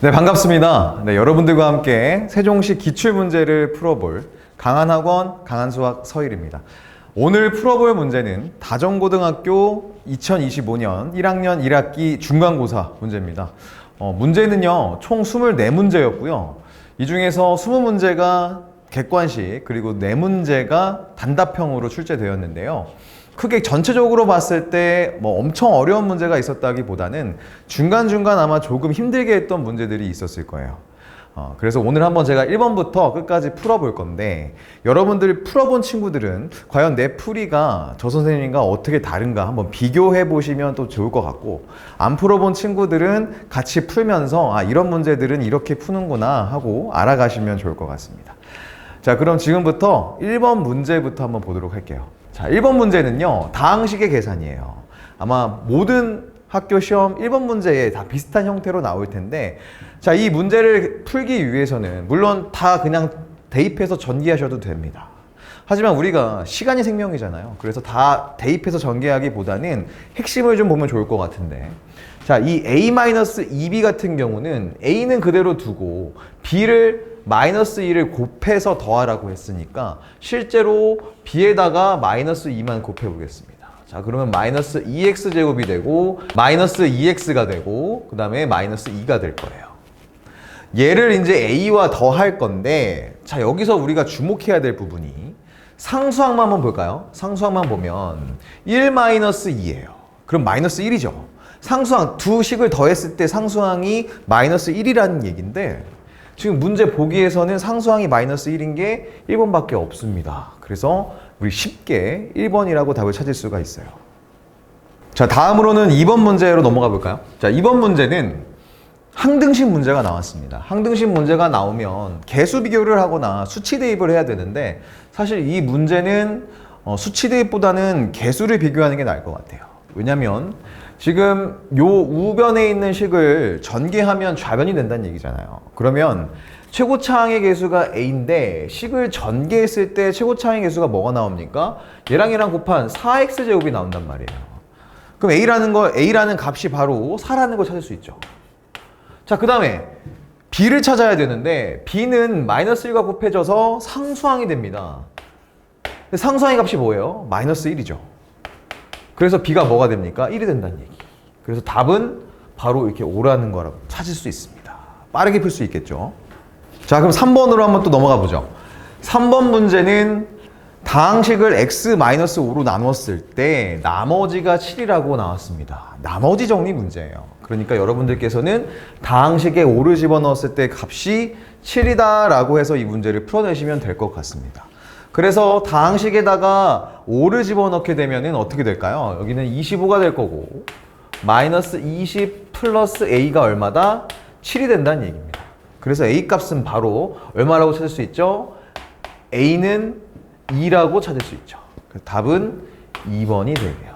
네, 반갑습니다. 네, 여러분들과 함께 세종시 기출문제를 풀어볼 강한학원 강한수학 서일입니다. 오늘 풀어볼 문제는 다정고등학교 2025년 1학년 1학기 중간고사 문제입니다. 문제는요, 총 24문제였고요. 이 중에서 20문제가 객관식, 그리고 4문제가 단답형으로 출제되었는데요. 크게 전체적으로 봤을 때 뭐 엄청 어려운 문제가 있었다기보다는 중간중간 아마 조금 힘들게 했던 문제들이 있었을 거예요. 그래서 오늘 한번 제가 1번부터 끝까지 풀어볼 건데, 여러분들이 풀어본 친구들은 과연 내 풀이가 저 선생님과 어떻게 다른가 한번 비교해 보시면 또 좋을 것 같고, 안 풀어본 친구들은 같이 풀면서 이런 문제들은 이렇게 푸는구나 하고 알아가시면 좋을 것 같습니다. 자, 그럼 지금부터 1번 문제부터 한번 보도록 할게요. 자, 1번 문제는요, 다항식의 계산이에요. 아마 모든 학교 시험 1번 문제에 다 비슷한 형태로 나올 텐데, 자, 이 문제를 풀기 위해서는 물론 다 그냥 대입해서 전개하셔도 됩니다. 하지만 우리가 시간이 생명이잖아요. 그래서 다 대입해서 전개하기보다는 핵심을 좀 보면 좋을 것 같은데, 자, 이 a-2b 같은 경우는 a는 그대로 두고 b를 -2를 곱해서 더하라고 했으니까 실제로 b에다가 -2만 곱해 보겠습니다. 자, 그러면 -2x제곱이 되고 -2x가 되고 그 다음에 -2가 될 거예요. 얘를 이제 a와 더할 건데, 자, 여기서 우리가 주목해야 될 부분이 상수항만 한번 볼까요? 상수항만 보면 1-2예요. 그럼 -1이죠. 상수항 두 식을 더했을 때 상수항이 -1이라는 얘기인데, 지금 문제 보기에서는 상수항이 -1인 게 1번밖에 없습니다. 그래서 우리 쉽게 1번이라고 답을 찾을 수가 있어요. 자, 다음으로는 2번 문제로 넘어가 볼까요? 자, 2번 문제는 항등식 문제가 나왔습니다. 항등식 문제가 나오면 개수 비교를 하거나 수치 대입을 해야 되는데, 사실 이 문제는 수치 대입보다는 개수를 비교하는 게 나을 것 같아요. 왜냐면 지금 요 우변에 있는 식을 전개하면 좌변이 된다는 얘기잖아요. 그러면 최고차항의 개수가 a인데 식을 전개했을 때 최고차항의 개수가 뭐가 나옵니까? 얘랑 곱한 4x제곱이 나온단 말이에요. 그럼 a라는 값이 바로 4라는 걸 찾을 수 있죠. 자, 그 다음에 b를 찾아야 되는데, b는 -1과 곱해져서 상수항이 됩니다. 근데 상수항의 값이 뭐예요? -1이죠. 그래서 b가 뭐가 됩니까? 1이 된다는 얘기. 그래서 답은 바로 이렇게 오라는 거라고 찾을 수 있습니다. 빠르게 풀 수 있겠죠. 자, 그럼 3번으로 한번 또 넘어가 보죠. 3번 문제는 다항식을 x-5로 나눴을 때 나머지가 7이라고 나왔습니다. 나머지 정리 문제예요. 그러니까 여러분들께서는 다항식에 5를 집어넣었을 때 값이 7이다 라고 해서 이 문제를 풀어내시면 될 것 같습니다. 그래서 다항식에다가 5를 집어넣게 되면은 어떻게 될까요? 여기는 25가 될 거고, -20 플러스 a가 얼마다? 7이 된다는 얘기입니다. 그래서 a 값은 바로 얼마라고 찾을 수 있죠? a는 2라고 찾을 수 있죠. 그래서 답은 2번이 되고요.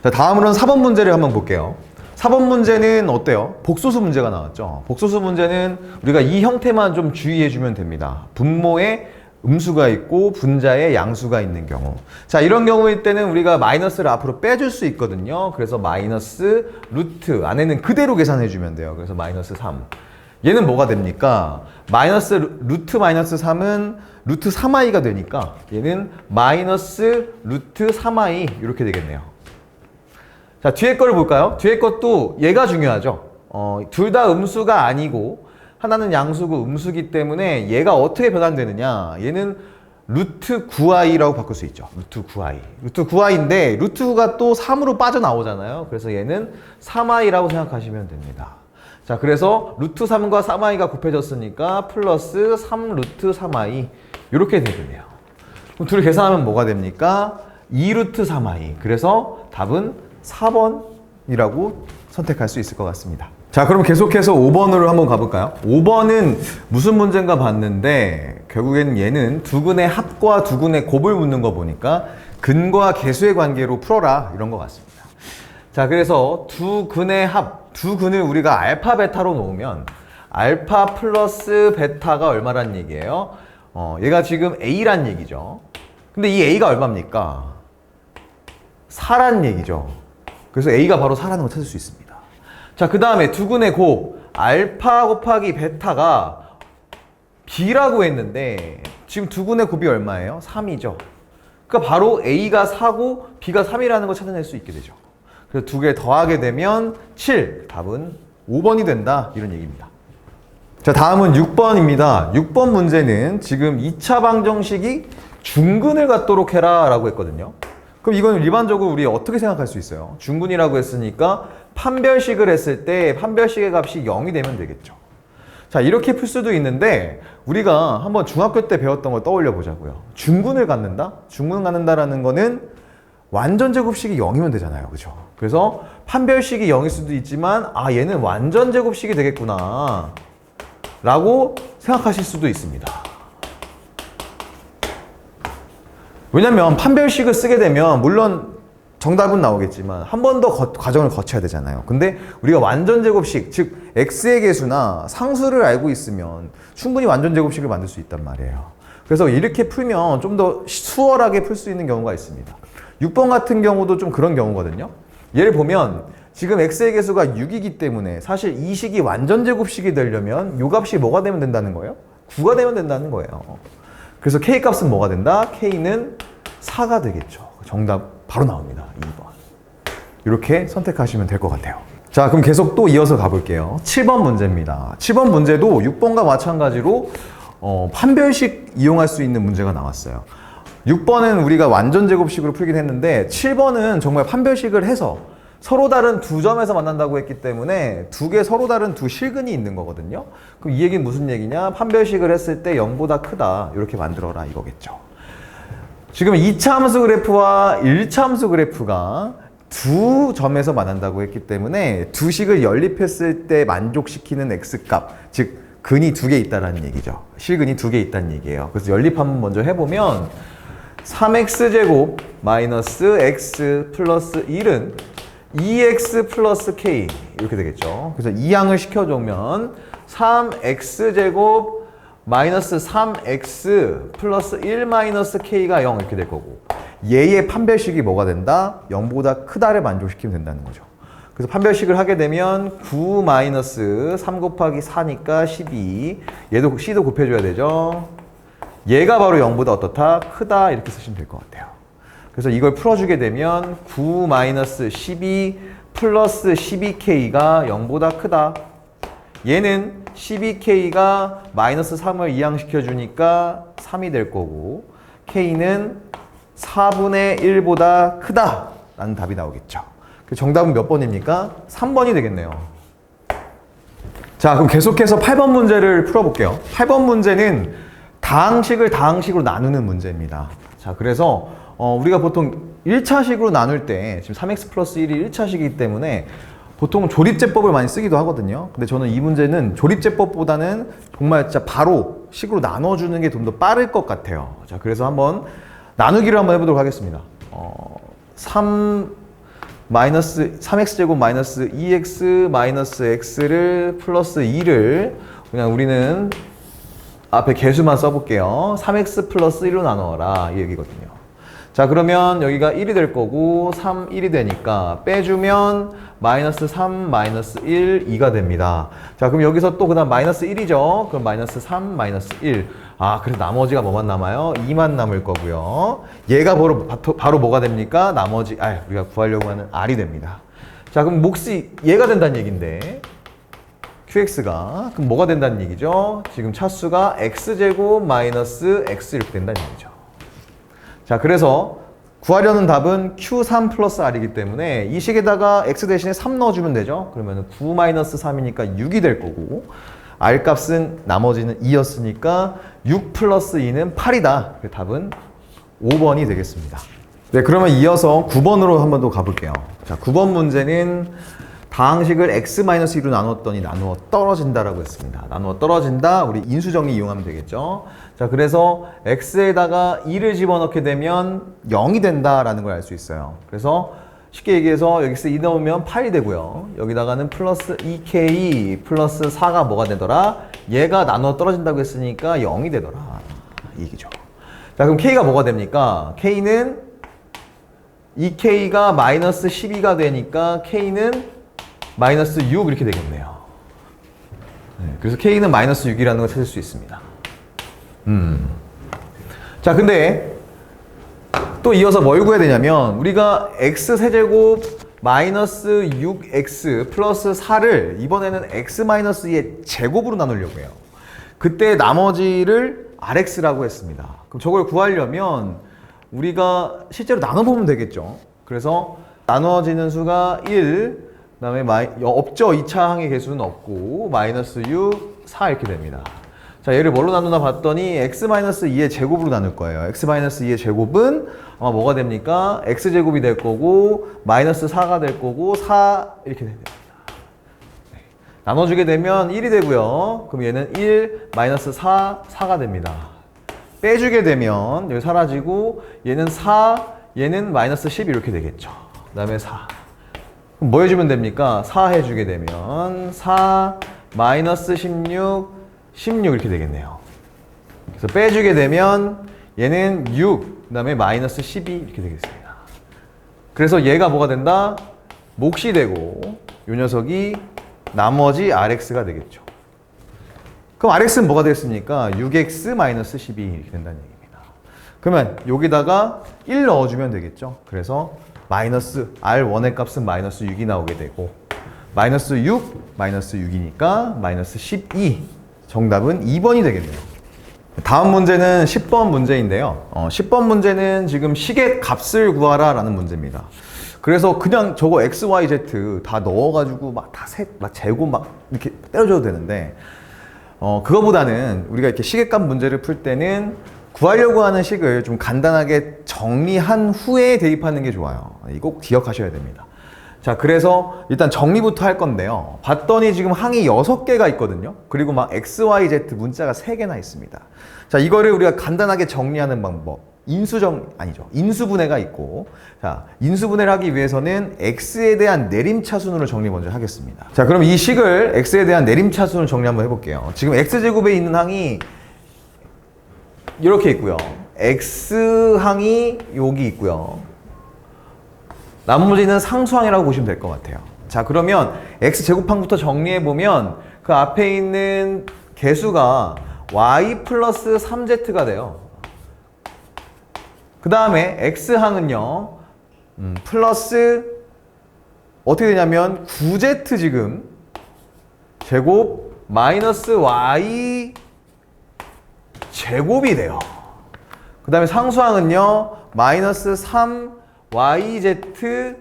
자, 다음으로는 4번 문제를 한번 볼게요. 4번 문제는 어때요? 복소수 문제가 나왔죠. 복소수 문제는 우리가 이 형태만 좀 주의해 주면 됩니다. 분모에 음수가 있고 분자에 양수가 있는 경우. 자, 이런 경우일 때는 우리가 마이너스를 앞으로 빼줄 수 있거든요. 그래서 마이너스 루트 안에는 그대로 계산해 주면 돼요. 그래서 -3. 얘는 뭐가 됩니까? 루트 -3은 루트 3i가 되니까 얘는 마이너스 루트 3i 이렇게 되겠네요. 자, 뒤에 거를 볼까요? 뒤에 것도 얘가 중요하죠. 둘 다 음수가 아니고 하나는 양수고 음수기 때문에 얘가 어떻게 변환되느냐, 얘는 루트 9i라고 바꿀 수 있죠. 루트 9i. 루트 9i인데 루트 9가 또 3으로 빠져나오잖아요. 그래서 얘는 3i라고 생각하시면 됩니다. 자, 그래서 루트 3과 3i가 곱해졌으니까 플러스 3 루트 3i 이렇게 되겠네요. 그럼 둘을 계산하면 뭐가 됩니까? 2 루트 3i. 그래서 답은 4번이라고 선택할 수 있을 것 같습니다. 자, 그럼 계속해서 5번으로 한번 가볼까요? 5번은 무슨 문제인가 봤는데, 결국에는 얘는 두근의 합과 두근의 곱을 묻는 거 보니까 근과 계수의 관계로 풀어라 이런 것 같습니다. 자, 그래서 두근의 합, 두근을 우리가 알파 베타로 놓으면 알파 플러스 베타가 얼마란 얘기예요? 얘가 지금 a란 얘기죠. 근데 이 a가 얼마입니까? 4란 얘기죠. 그래서 a가 바로 4라는 걸 찾을 수 있습니다. 자, 그 다음에 두근의 곱, 알파 곱하기 베타가 B라고 했는데 지금 두 군의 곱이 얼마예요? 3이죠. 그러니까 바로 A가 4고 B가 3이라는 걸 찾아낼 수 있게 되죠. 그래서 두 개 더하게 되면 7. 답은 5번이 된다. 이런 얘기입니다. 자, 다음은 6번입니다. 6번 문제는 지금 2차 방정식이 중근을 갖도록 해라 라고 했거든요. 그럼 이건 일반적으로 우리 어떻게 생각할 수 있어요? 중근이라고 했으니까 판별식을 했을 때 판별식의 값이 0이 되면 되겠죠. 자, 이렇게 풀 수도 있는데 우리가 한번 중학교 때 배웠던 걸 떠올려 보자고요. 중근을 갖는다? 중근을 갖는다라는 거는 완전 제곱식이 0이면 되잖아요. 그죠? 그래서 판별식이 0일 수도 있지만 아, 얘는 완전 제곱식이 되겠구나 라고 생각하실 수도 있습니다. 왜냐면 판별식을 쓰게 되면 물론 정답은 나오겠지만 한 번 더 과정을 거쳐야 되잖아요. 근데 우리가 완전 제곱식, 즉 x의 개수나 상수를 알고 있으면 충분히 완전 제곱식을 만들 수 있단 말이에요. 그래서 이렇게 풀면 좀 더 수월하게 풀 수 있는 경우가 있습니다. 6번 같은 경우도 좀 그런 경우거든요. 예를 보면 지금 x의 개수가 6이기 때문에 사실 이 식이 완전 제곱식이 되려면 요 값이 뭐가 되면 된다는 거예요? 9가 되면 된다는 거예요. 그래서 k 값은 뭐가 된다? k는 4가 되겠죠. 정답 바로 나옵니다. 2번. 이렇게 선택하시면 될 것 같아요. 자, 그럼 계속 또 이어서 가볼게요. 7번 문제입니다. 7번 문제도 6번과 마찬가지로 판별식 이용할 수 있는 문제가 나왔어요. 6번은 우리가 완전 제곱식으로 풀긴 했는데 7번은 정말 판별식을 해서 서로 다른 두 점에서 만난다고 했기 때문에 두 개 서로 다른 두 실근이 있는 거거든요. 그럼 이 얘기는 무슨 얘기냐? 판별식을 했을 때 0보다 크다. 이렇게 만들어라 이거겠죠. 지금 2차 함수 그래프와 1차 함수 그래프가 두 점에서 만난다고 했기 때문에 두 식을 연립했을 때 만족시키는 x값, 즉 근이 두 개 있다는 얘기죠. 실근이 두 개 있다는 얘기예요. 그래서 연립 한번 먼저 해보면 3x제곱 마이너스 x 플러스 1은 2x 플러스 k 이렇게 되겠죠. 그래서 이항을 시켜주면 3x제곱 마이너스 3x 플러스 1 마이너스 k가 0 이렇게 될 거고 얘의 판별식이 뭐가 된다? 0보다 크다를 만족시키면 된다는 거죠. 그래서 판별식을 하게 되면 9 마이너스 3 곱하기 4니까 12 얘도 c도 곱해줘야 되죠. 얘가 바로 0보다 어떻다? 크다 이렇게 쓰시면 될 것 같아요. 그래서 이걸 풀어주게 되면 9 마이너스 12 플러스 12k가 0보다 크다. 얘는 12k가 마이너스 3을 이항시켜주니까 3이 될 거고 k는 4분의 1보다 크다 라는 답이 나오겠죠. 정답은 몇 번입니까? 3번이 되겠네요. 자, 그럼 계속해서 8번 문제를 풀어볼게요. 8번 문제는 다항식을 다항식으로 나누는 문제입니다. 자, 그래서 우리가 보통 1차식으로 나눌 때 지금 3x 플러스 1이 1차식이기 때문에 보통 조립제법을 많이 쓰기도 하거든요. 근데 저는 이 문제는 조립제법보다는 정말 진짜 바로 식으로 나눠주는 게 좀 더 빠를 것 같아요. 자, 그래서 한번 나누기를 한번 해보도록 하겠습니다. 3x제곱 마이너스 2x 마이너스 x를 플러스 2를 그냥 우리는 앞에 개수만 써볼게요. 3x 플러스 1로 나누어라 이 얘기거든요. 자, 그러면 여기가 1이 될 거고 3, 1이 되니까 빼주면 마이너스 3, 마이너스 1, 2가 됩니다. 자, 그럼 여기서 또 그 다음 마이너스 1이죠. 그럼 마이너스 3, 마이너스 1. 아, 그래서 나머지가 뭐만 남아요? 2만 남을 거고요. 얘가 바로 뭐가 됩니까? 나머지, 우리가 구하려고 하는 R이 됩니다. 자, 그럼 몫이 얘가 된다는 얘기인데 QX가 그럼 뭐가 된다는 얘기죠? 지금 차수가 X제곱 마이너스 X 이렇게 된다는 얘기죠. 자, 그래서 구하려는 답은 Q3 플러스 R이기 때문에 이 식에다가 X 대신에 3 넣어주면 되죠. 그러면 9 마이너스 3이니까 6이 될 거고 R 값은 나머지는 2였으니까 6 플러스 2는 8이다. 답은 5번이 되겠습니다. 네, 그러면 이어서 9번으로 한번 더 가볼게요. 자, 9번 문제는 다항식을 x-2로 나눴더니 나누어 떨어진다라고 했습니다. 나누어 떨어진다. 우리 인수정리 이용하면 되겠죠. 자, 그래서 x에다가 2를 집어넣게 되면 0이 된다라는 걸 알 수 있어요. 그래서 쉽게 얘기해서 여기서 2 넣으면 8이 되고요. 여기다가는 플러스 2k 플러스 4가 뭐가 되더라? 얘가 나누어 떨어진다고 했으니까 0이 되더라. 이 얘기죠. 자, 그럼 k가 뭐가 됩니까? k는 2k가 마이너스 12가 되니까 k는 마이너스 6 이렇게 되겠네요. 그래서 K는 마이너스 6이라는 걸 찾을 수 있습니다. 자, 근데 또 이어서 뭘 구해야 되냐면 우리가 X세제곱 마이너스 6X 플러스 4를 이번에는 X 마이너스 2의 제곱으로 나누려고 해요. 그때 나머지를 RX라고 했습니다. 그럼 저걸 구하려면 우리가 실제로 나눠보면 되겠죠. 그래서 나눠지는 수가 1, 그 다음에 없죠. 2차 항의 개수는 없고 마이너스 6, 4 이렇게 됩니다. 자, 얘를 뭘로 나누나 봤더니 x-2의 제곱으로 나눌 거예요. x-2의 제곱은 아마 뭐가 됩니까? x제곱이 될 거고 마이너스 4가 될 거고 4 이렇게 됩니다. 네. 나눠주게 되면 1이 되고요. 그럼 얘는 1, 마이너스 4, 4가 됩니다. 빼주게 되면 여기 사라지고 얘는 4, 얘는 마이너스 10 이렇게 되겠죠. 그 다음에 4. 그럼 뭐 해주면 됩니까? 4 해주게 되면 4, 마이너스 16, 16 이렇게 되겠네요. 그래서 빼주게 되면 얘는 6, 그 다음에 마이너스 12 이렇게 되겠습니다. 그래서 얘가 뭐가 된다? 몫이 되고 이 녀석이 나머지 RX가 되겠죠. 그럼 RX는 뭐가 되겠습니까? 6X 마이너스 12 이렇게 된다는 얘기입니다. 그러면 여기다가 1 넣어주면 되겠죠. 그래서 마이너스 R1의 값은 마이너스 6이 나오게 되고 마이너스 6, 마이너스 6이니까 마이너스 12 정답은 2번이 되겠네요. 다음 문제는 10번 문제인데요. 10번 문제는 지금 식의 값을 구하라 라는 문제입니다. 그래서 그냥 저거 x, y, z 다 넣어가지고 막 재고 막 이렇게 때려줘도 되는데 그거보다는 우리가 이렇게 식의 값 문제를 풀 때는 구하려고 하는 식을 좀 간단하게 정리한 후에 대입하는 게 좋아요. 이거 꼭 기억하셔야 됩니다. 자, 그래서 일단 정리부터 할 건데요. 봤더니 지금 항이 6개가 있거든요. 그리고 막 x, y, z 문자가 3개나 있습니다. 자, 이거를 우리가 간단하게 정리하는 방법. 인수분해가 있고, 자, 인수분해를 하기 위해서는 x에 대한 내림차순으로 정리 먼저 하겠습니다. 자, 그럼 이 식을 x에 대한 내림차순으로 정리 한번 해볼게요. 지금 x제곱에 있는 항이 이렇게 있고요. x항이 여기 있고요. 나머지는 상수항이라고 보시면 될 것 같아요. 자, 그러면 x제곱항부터 정리해보면 그 앞에 있는 개수가 y 플러스 3z가 돼요. 그 다음에 x항은요, 플러스 어떻게 되냐면 9z 지금 제곱 마이너스 y 제곱이 돼요. 그 다음에 상수항은요, 마이너스 3yz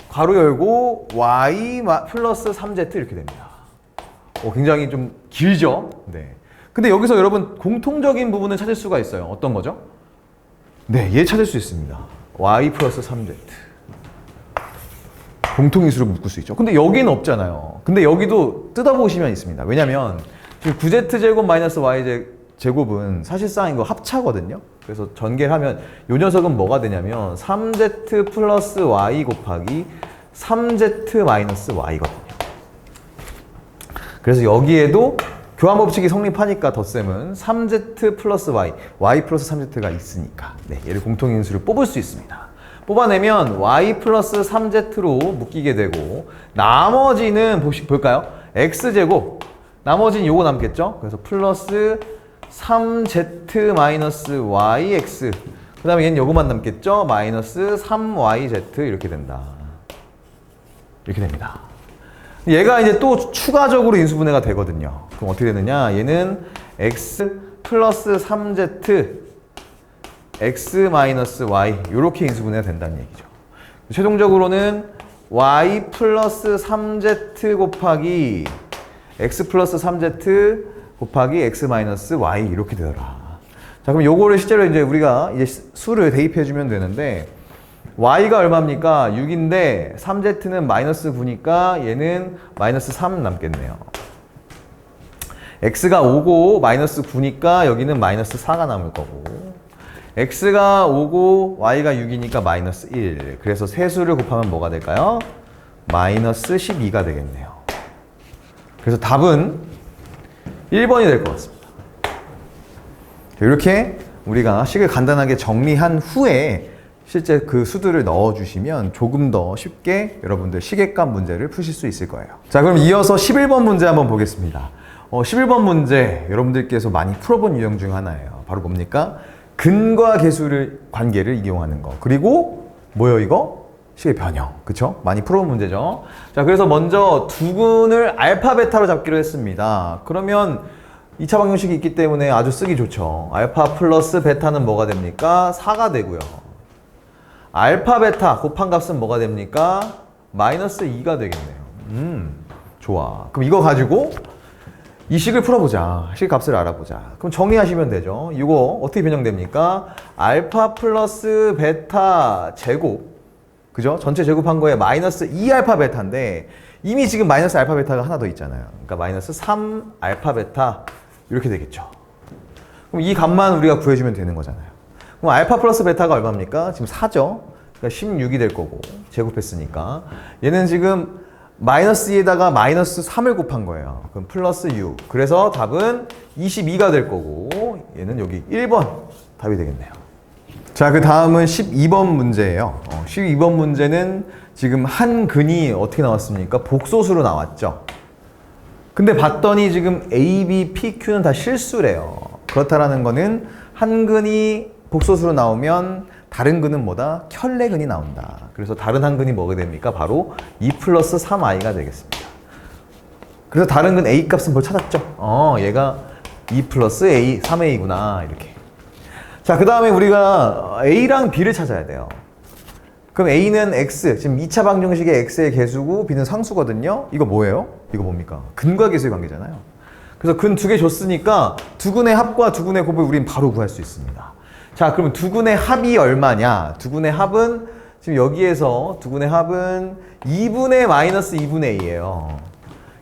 괄호 열고 y 플러스 3z 이렇게 됩니다. 굉장히 좀 길죠? 네. 근데 여기서 여러분 공통적인 부분을 찾을 수가 있어요. 어떤 거죠? 네, 얘 찾을 수 있습니다. y 플러스 3z. 공통인수로 묶을 수 있죠. 근데 여기는 없잖아요. 근데 여기도 뜯어보시면 있습니다. 왜냐면 지금 9z제곱 마이너스 y제곱은 사실상 이거 합차거든요. 그래서 전개를 하면 이 녀석은 뭐가 되냐면 3z 플러스 y 곱하기 3z 마이너스 y거든요. 그래서 여기에도 교환법칙이 성립하니까 덧셈은 3z 플러스 y, y 플러스 3z가 있으니까 얘를 공통인수를 뽑을 수 있습니다. 뽑아내면 y 플러스 3z로 묶이게 되고 나머지는 볼까요? x제곱, 나머지는 요거 남겠죠? 그래서 플러스 3z 마이너스 yx, 그 다음에 얘는 요거만 남겠죠? 마이너스 3yz 이렇게 된다. 이렇게 됩니다. 얘가 이제 또 추가적으로 인수분해가 되거든요. 그럼 어떻게 되느냐? 얘는 x 플러스 3z x 마이너스 y 이렇게 인수분해가 된다는 얘기죠. 최종적으로는 y 플러스 3z 곱하기 x 플러스 3z 곱하기 x 마이너스 y 이렇게 되더라. 자, 그럼 요거를 실제로 이제 우리가 이제 수를 대입해 주면 되는데 y가 얼마입니까? 6인데 3z는 마이너스 9니까 얘는 마이너스 3 남겠네요. x가 5고 마이너스 9니까 여기는 마이너스 4가 남을 거고 x가 5고 y가 6이니까 마이너스 1. 그래서 세 수를 곱하면 뭐가 될까요? 마이너스 12가 되겠네요. 그래서 답은 1번이 될 것 같습니다. 이렇게 우리가 식을 간단하게 정리한 후에 실제 그 수들을 넣어주시면 조금 더 쉽게 여러분들 시계값 문제를 푸실 수 있을 거예요. 자, 그럼 이어서 11번 문제 한번 보겠습니다. 11번 문제 여러분들께서 많이 풀어본 유형 중 하나예요. 바로 뭡니까? 근과 계수를 관계를 이용하는 거. 그리고 뭐예요 이거? 시계 변형. 그쵸? 많이 풀어본 문제죠. 자, 그래서 먼저 두근을 알파 베타로 잡기로 했습니다. 그러면 2차 방정식이 있기 때문에 아주 쓰기 좋죠. 알파 플러스 베타는 뭐가 됩니까? 4가 되고요. 알파 베타 곱한 값은 뭐가 됩니까? 마이너스 2가 되겠네요. 좋아. 그럼 이거 가지고 이 식을 풀어보자. 식 값을 알아보자. 그럼 정리하시면 되죠. 이거 어떻게 변형됩니까? 알파 플러스 베타 제곱, 그죠? 전체 제곱한 거에 마이너스 2알파 베타인데 이미 지금 마이너스 알파 베타가 하나 더 있잖아요. 그러니까 마이너스 3알파 베타 이렇게 되겠죠. 그럼 이 값만 우리가 구해주면 되는 거잖아요. 그럼 알파 플러스 베타가 얼마입니까? 지금 4죠. 그러니까 16이 될 거고 제곱했으니까 얘는 지금 마이너스 2에다가 마이너스 3을 곱한 거예요. 그럼 플러스 6. 그래서 답은 22가 될 거고 얘는 여기 1번 답이 되겠네요. 자, 그 다음은 12번 문제예요. 12번 문제는 지금 한 근이 어떻게 나왔습니까? 복소수로 나왔죠. 근데 봤더니 지금 A, B, P, Q는 다 실수래요. 그렇다라는 거는 한 근이 복소수로 나오면 다른 근은 뭐다? 켤레근이 나온다. 그래서 다른 한 근이 뭐가 됩니까? 바로 2 플러스 3i가 되겠습니다. 그래서 다른 근 A 값은 뭘 찾았죠? 얘가 2 플러스 A, 3a구나. 이렇게. 자, 그 다음에 우리가 A랑 B를 찾아야 돼요. 그럼 A는 X, 지금 2차 방정식의 X의 개수고 B는 상수거든요. 이거 뭐예요? 이거 뭡니까? 근과 계수의 관계잖아요. 그래서 근 두 개 줬으니까 두 근의 합과 두 근의 곱을 우린 바로 구할 수 있습니다. 자, 그러면 두 근의 합이 얼마냐? 두 근의 합은 지금 여기에서 두 근의 합은 2분의 마이너스 2분의 2예요.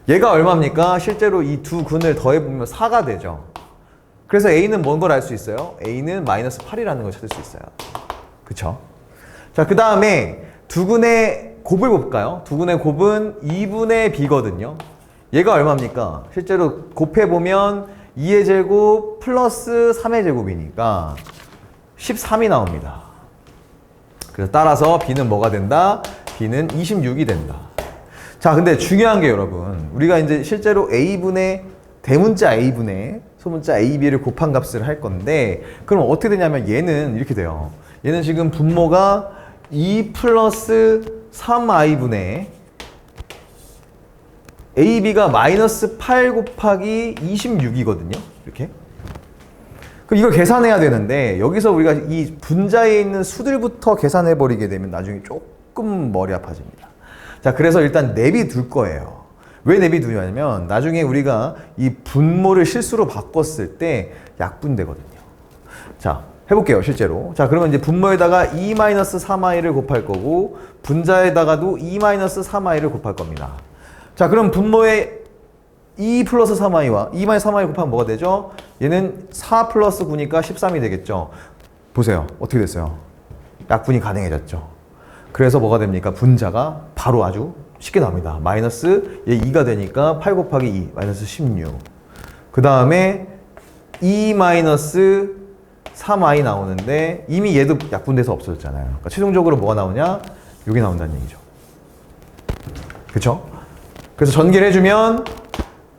얘가 얼마입니까? 실제로 이 두 근을 더해보면 4가 되죠. 그래서 A는 뭔 걸 알 수 있어요? A는 마이너스 8이라는 걸 찾을 수 있어요. 그쵸? 자, 그 다음에 두 근의 곱을 볼까요? 두 근의 곱은 2분의 B거든요. 얘가 얼마입니까? 실제로 곱해보면 2의 제곱 플러스 3의 제곱이니까 13이 나옵니다. 그래서 따라서 B는 뭐가 된다? B는 26이 된다. 자, 근데 중요한 게 여러분, 우리가 이제 실제로 A분의 대문자 A분의 소문자 AB를 곱한 값을 할 건데, 그럼 어떻게 되냐면 얘는 이렇게 돼요. 얘는 지금 분모가 2 플러스 3i분의 AB가 마이너스 8 곱하기 26이거든요. 이렇게. 그럼 이걸 계산해야 되는데 여기서 우리가 이 분자에 있는 수들부터 계산해 버리게 되면 나중에 조금 머리 아파집니다. 자, 그래서 일단 내비둘 거예요. 왜 내비두냐면 나중에 우리가 이 분모를 실수로 바꿨을 때 약분되거든요. 자, 해볼게요, 실제로. 자, 그러면 이제 분모에다가 2-3i를 곱할 거고 분자에다가도 2-3i를 곱할 겁니다. 자, 그럼 분모에 2 플러스 3i와 2-3i 곱하면 뭐가 되죠? 얘는 4 플러스 9니까 13이 되겠죠. 보세요. 어떻게 됐어요? 약분이 가능해졌죠. 그래서 뭐가 됩니까? 분자가 바로 아주 쉽게 나옵니다. 마이너스 얘 2가 되니까 8 곱하기 2 마이너스 16. 그 다음에 2 마이너스 3i 나오는데 이미 얘도 약분돼서 없어졌잖아요. 그러니까 최종적으로 뭐가 나오냐? 여기 나온다는 얘기죠. 그쵸? 그래서 전개를 해주면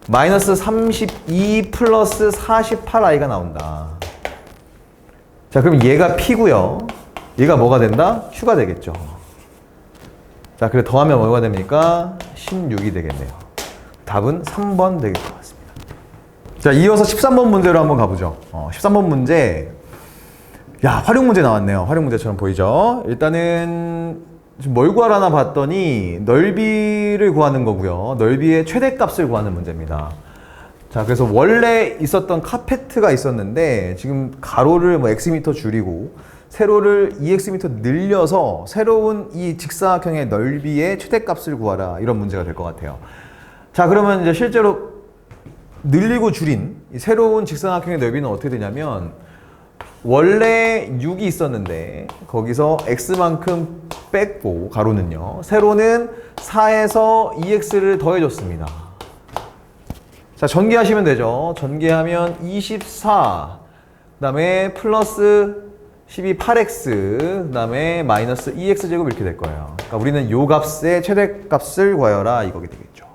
마이너스 32 플러스 48i가 나온다. 자, 그럼 얘가 P고요. 얘가 뭐가 된다? Q가 되겠죠. 자, 그래 더하면 뭐가 됩니까? 16이 되겠네요. 답은 3번 되길 것 같습니다. 자, 이어서 13번 문제로 한번 가보죠. 13번 문제. 야, 활용 문제 나왔네요. 활용 문제처럼 보이죠? 일단은 지금 뭘 구하라나 봤더니 넓이를 구하는 거고요. 넓이의 최대값을 구하는 문제입니다. 자, 그래서 원래 있었던 카페트가 있었는데 지금 가로를 뭐 x미터 줄이고 세로를 2x미터 늘려서 새로운 이 직사각형의 넓이의 최대값을 구하라, 이런 문제가 될 것 같아요. 자, 그러면 이제 실제로 늘리고 줄인 이 새로운 직사각형의 넓이는 어떻게 되냐면 원래 6이 있었는데 거기서 x만큼 뺐고 가로는요, 세로는 4에서 2x를 더해줬습니다. 자, 전개하시면 되죠. 전개하면 24, 그 다음에 플러스 12 8x 그 다음에 마이너스 2x제곱 이렇게 될 거예요. 그러니까 우리는 요 값의 최대값을 구하여라 이거게 되겠죠.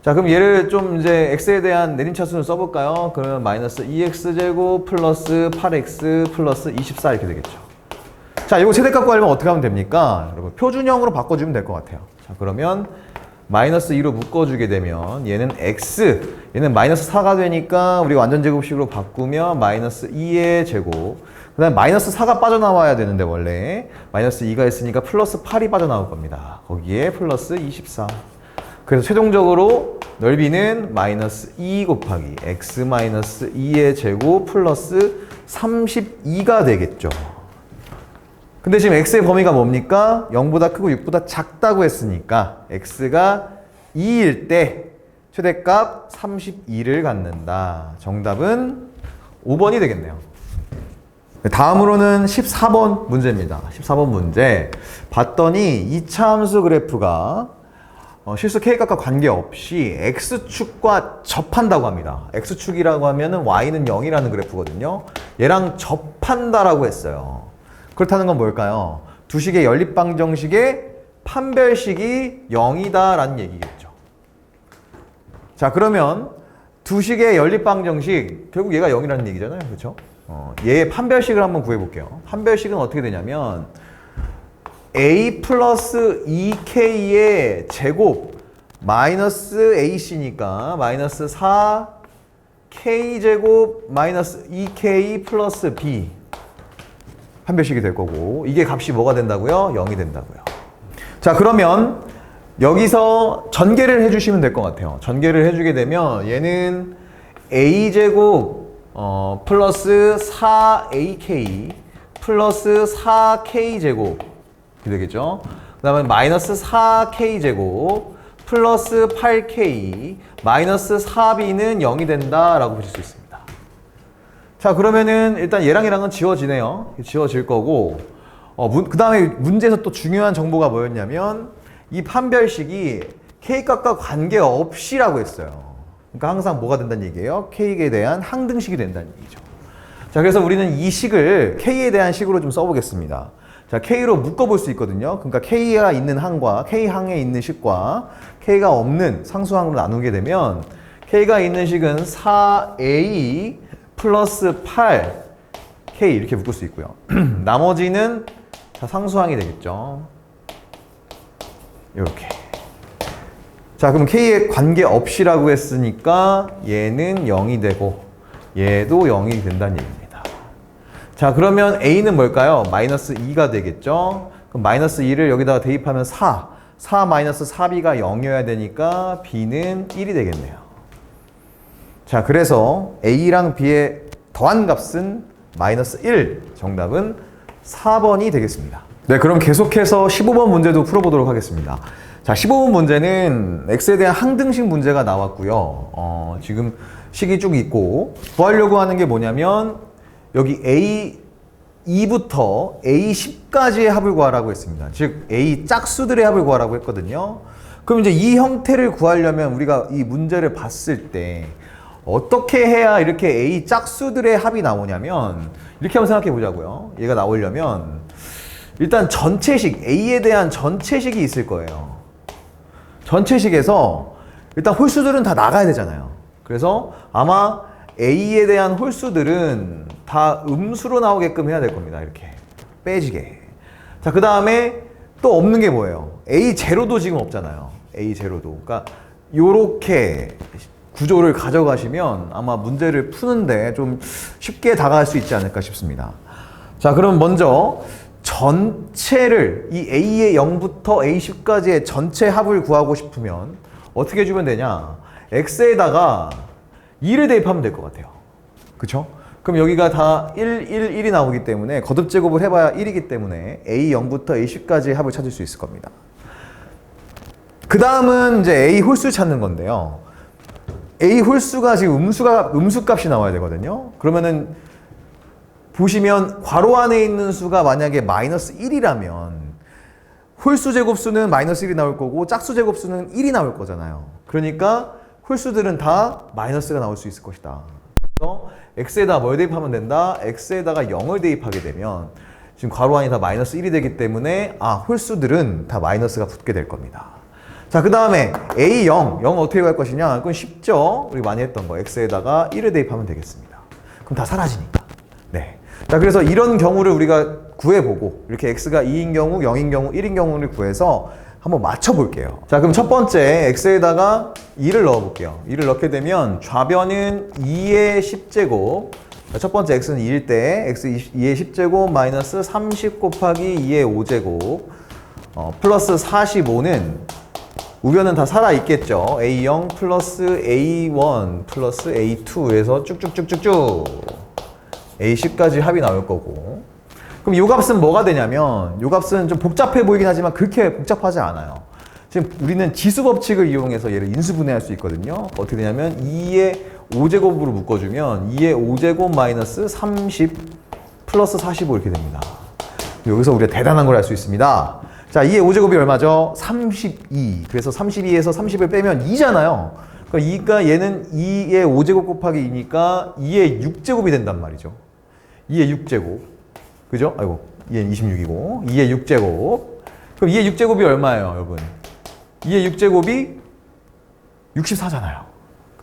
자, 그럼 얘를 좀 이제 x에 대한 내림차순을 써볼까요? 그러면 마이너스 2x제곱 플러스 8x 플러스 24 이렇게 되겠죠. 자, 이거 최대값 구하려면 어떻게 하면 됩니까? 여러분, 표준형으로 바꿔주면 될 것 같아요. 자, 그러면 마이너스 2로 묶어주게 되면 얘는 x, 얘는 마이너스 4가 되니까 우리가 완전제곱식으로 바꾸면 마이너스 2의 제곱, 그 다음에 마이너스 4가 빠져나와야 되는데 원래 마이너스 2가 있으니까 플러스 8이 빠져나올 겁니다. 거기에 플러스 24. 그래서 최종적으로 넓이는 마이너스 2 곱하기 x 마이너스 2의 제곱 플러스 32가 되겠죠. 근데 지금 x의 범위가 뭡니까? 0보다 크고 6보다 작다고 했으니까 x가 2일 때 최대값 32를 갖는다. 정답은 5번이 되겠네요. 다음으로는 14번 문제입니다. 14번 문제 봤더니 이차함수 그래프가 실수 k값과 관계없이 x축과 접한다고 합니다. x축이라고 하면은 y는 0이라는 그래프거든요. 얘랑 접한다라고 했어요. 그렇다는 건 뭘까요? 두 식의 연립방정식의 판별식이 0이다 라는 얘기겠죠. 자, 그러면 두 식의 연립방정식 결국 얘가 0이라는 얘기잖아요. 그렇죠? 얘의 판별식을 한번 구해볼게요. 판별식은 어떻게 되냐면 a 플러스 2k의 제곱 마이너스 ac니까 마이너스 4k 제곱 마이너스 2k 플러스 b 판별식이 될 거고 이게 값이 뭐가 된다고요? 0이 된다고요. 자, 그러면 여기서 전개를 해주시면 될 것 같아요. 전개를 해주게 되면 얘는 a제곱 플러스 4ak 플러스 4k 제곱 이렇게 되겠죠. 그 다음에 마이너스 4k 제곱 플러스 8k 마이너스 4b는 0이 된다라고 보실 수 있습니다. 자, 그러면은 일단 얘랑 얘랑은 지워지네요. 지워질 거고 그 다음에 문제에서 또 중요한 정보가 뭐였냐면 이 판별식이 k값과 관계없이라고 했어요. 그러니까 항상 뭐가 된다는 얘기예요? k에 대한 항등식이 된다는 얘기죠. 자, 그래서 우리는 이 식을 k에 대한 식으로 좀 써보겠습니다. 자, k로 묶어볼 수 있거든요. 그러니까 k가 있는 항과 k항에 있는 식과 k가 없는 상수항으로 나누게 되면 k가 있는 식은 4a 플러스 8k 이렇게 묶을 수 있고요. 나머지는 다 상수항이 되겠죠. 이렇게. 자, 그럼 k에 관계없이라고 했으니까 얘는 0이 되고 얘도 0이 된다는 얘기입니다. 자, 그러면 a는 뭘까요? 마이너스 2가 되겠죠. 그럼 마이너스 2를 여기다가 대입하면 4 마이너스 4b가 0이어야 되니까 b는 1이 되겠네요. 자, 그래서 a랑 b의 더한 값은 마이너스 1. 정답은 4번이 되겠습니다. 네, 그럼 계속해서 15번 문제도 풀어보도록 하겠습니다. 자, 15번 문제는 x에 대한 항등식 문제가 나왔고요. 지금 식이 쭉 있고 구하려고 하는 게 뭐냐면 여기 a2부터 a10까지의 합을 구하라고 했습니다. 즉 a 짝수들의 합을 구하라고 했거든요. 그럼 이제 이 형태를 구하려면 우리가 이 문제를 봤을 때 어떻게 해야 이렇게 a 짝수들의 합이 나오냐면 이렇게 한번 생각해 보자고요. 얘가 나오려면 일단 전체식, a에 대한 전체식이 있을 거예요. 전체식에서 일단 홀수들은 다 나가야 되잖아요. 그래서 아마 a에 대한 홀수들은 다 음수로 나오게끔 해야 될 겁니다. 이렇게 빼지게. 자, 그 다음에 또 없는 게 뭐예요? a0도 지금 없잖아요. a0도. 그러니까 요렇게 구조를 가져가시면 아마 문제를 푸는데 좀 쉽게 다가갈 수 있지 않을까 싶습니다. 자, 그럼 먼저 전체를 이 a의 0부터 a10까지의 전체 합을 구하고 싶으면 어떻게 해주면 되냐? x에다가 2를 대입하면 될 것 같아요. 그쵸? 그럼 여기가 다 1, 1, 1이 나오기 때문에 거듭제곱을 해봐야 1이기 때문에 a0부터 a10까지의 합을 찾을 수 있을 겁니다. 그 다음은 이제 a 홀수 찾는 건데요. a 홀수가 지금 음수값이 나와야 되거든요. 그러면은 보시면 괄호 안에 있는 수가 만약에 마이너스 1이라면 홀수 제곱수는 마이너스 1이 나올 거고 짝수 제곱수는 1이 나올 거잖아요. 그러니까 홀수들은 다 마이너스가 나올 수 있을 것이다. 그래서 x에다 뭘 대입하면 된다? x에다가 0을 대입하게 되면 지금 괄호 안이 다 마이너스 1이 되기 때문에 홀수들은 다 마이너스가 붙게 될 겁니다. 자, 그 다음에 A0, 0 어떻게 갈 것이냐? 그건 쉽죠? 우리 많이 했던 거. x에다가 1을 대입하면 되겠습니다. 그럼 다 사라지니까. 네. 자, 그래서 이런 경우를 우리가 구해보고 이렇게 x가 2인 경우, 0인 경우, 1인 경우를 구해서 한번 맞춰볼게요. 자, 그럼 첫 번째 x에다가 2를 넣어볼게요. 2를 넣게 되면 좌변은 2의 10제곱. 첫 번째 x는 2일 때 x 2의 10제곱 마이너스 30 곱하기 2의 5제곱 플러스 45는 우변은 다 살아있겠죠. A0 플러스 A1 플러스 A2에서 쭉쭉쭉쭉쭉 A10까지 합이 나올 거고, 그럼 이 값은 뭐가 되냐면, 이 값은 좀 복잡해 보이긴 하지만 그렇게 복잡하지 않아요. 지금 우리는 지수 법칙을 이용해서 얘를 인수분해할 수 있거든요. 어떻게 되냐면 2의 5제곱으로 묶어주면 2의 5제곱 마이너스 30 플러스 45 이렇게 됩니다. 여기서 우리가 대단한 걸 알 수 있습니다. 자, 2의 5제곱이 얼마죠? 32. 그래서 32에서 30을 빼면 2잖아요. 그러니까 얘는 2의 5제곱 곱하기 2니까 2의 6제곱이 된단 말이죠. 2의 6제곱. 그죠? 아이고, 2의 26이고 2의 6제곱. 그럼 2의 6제곱이 얼마예요, 여러분? 2의 6제곱이 64잖아요.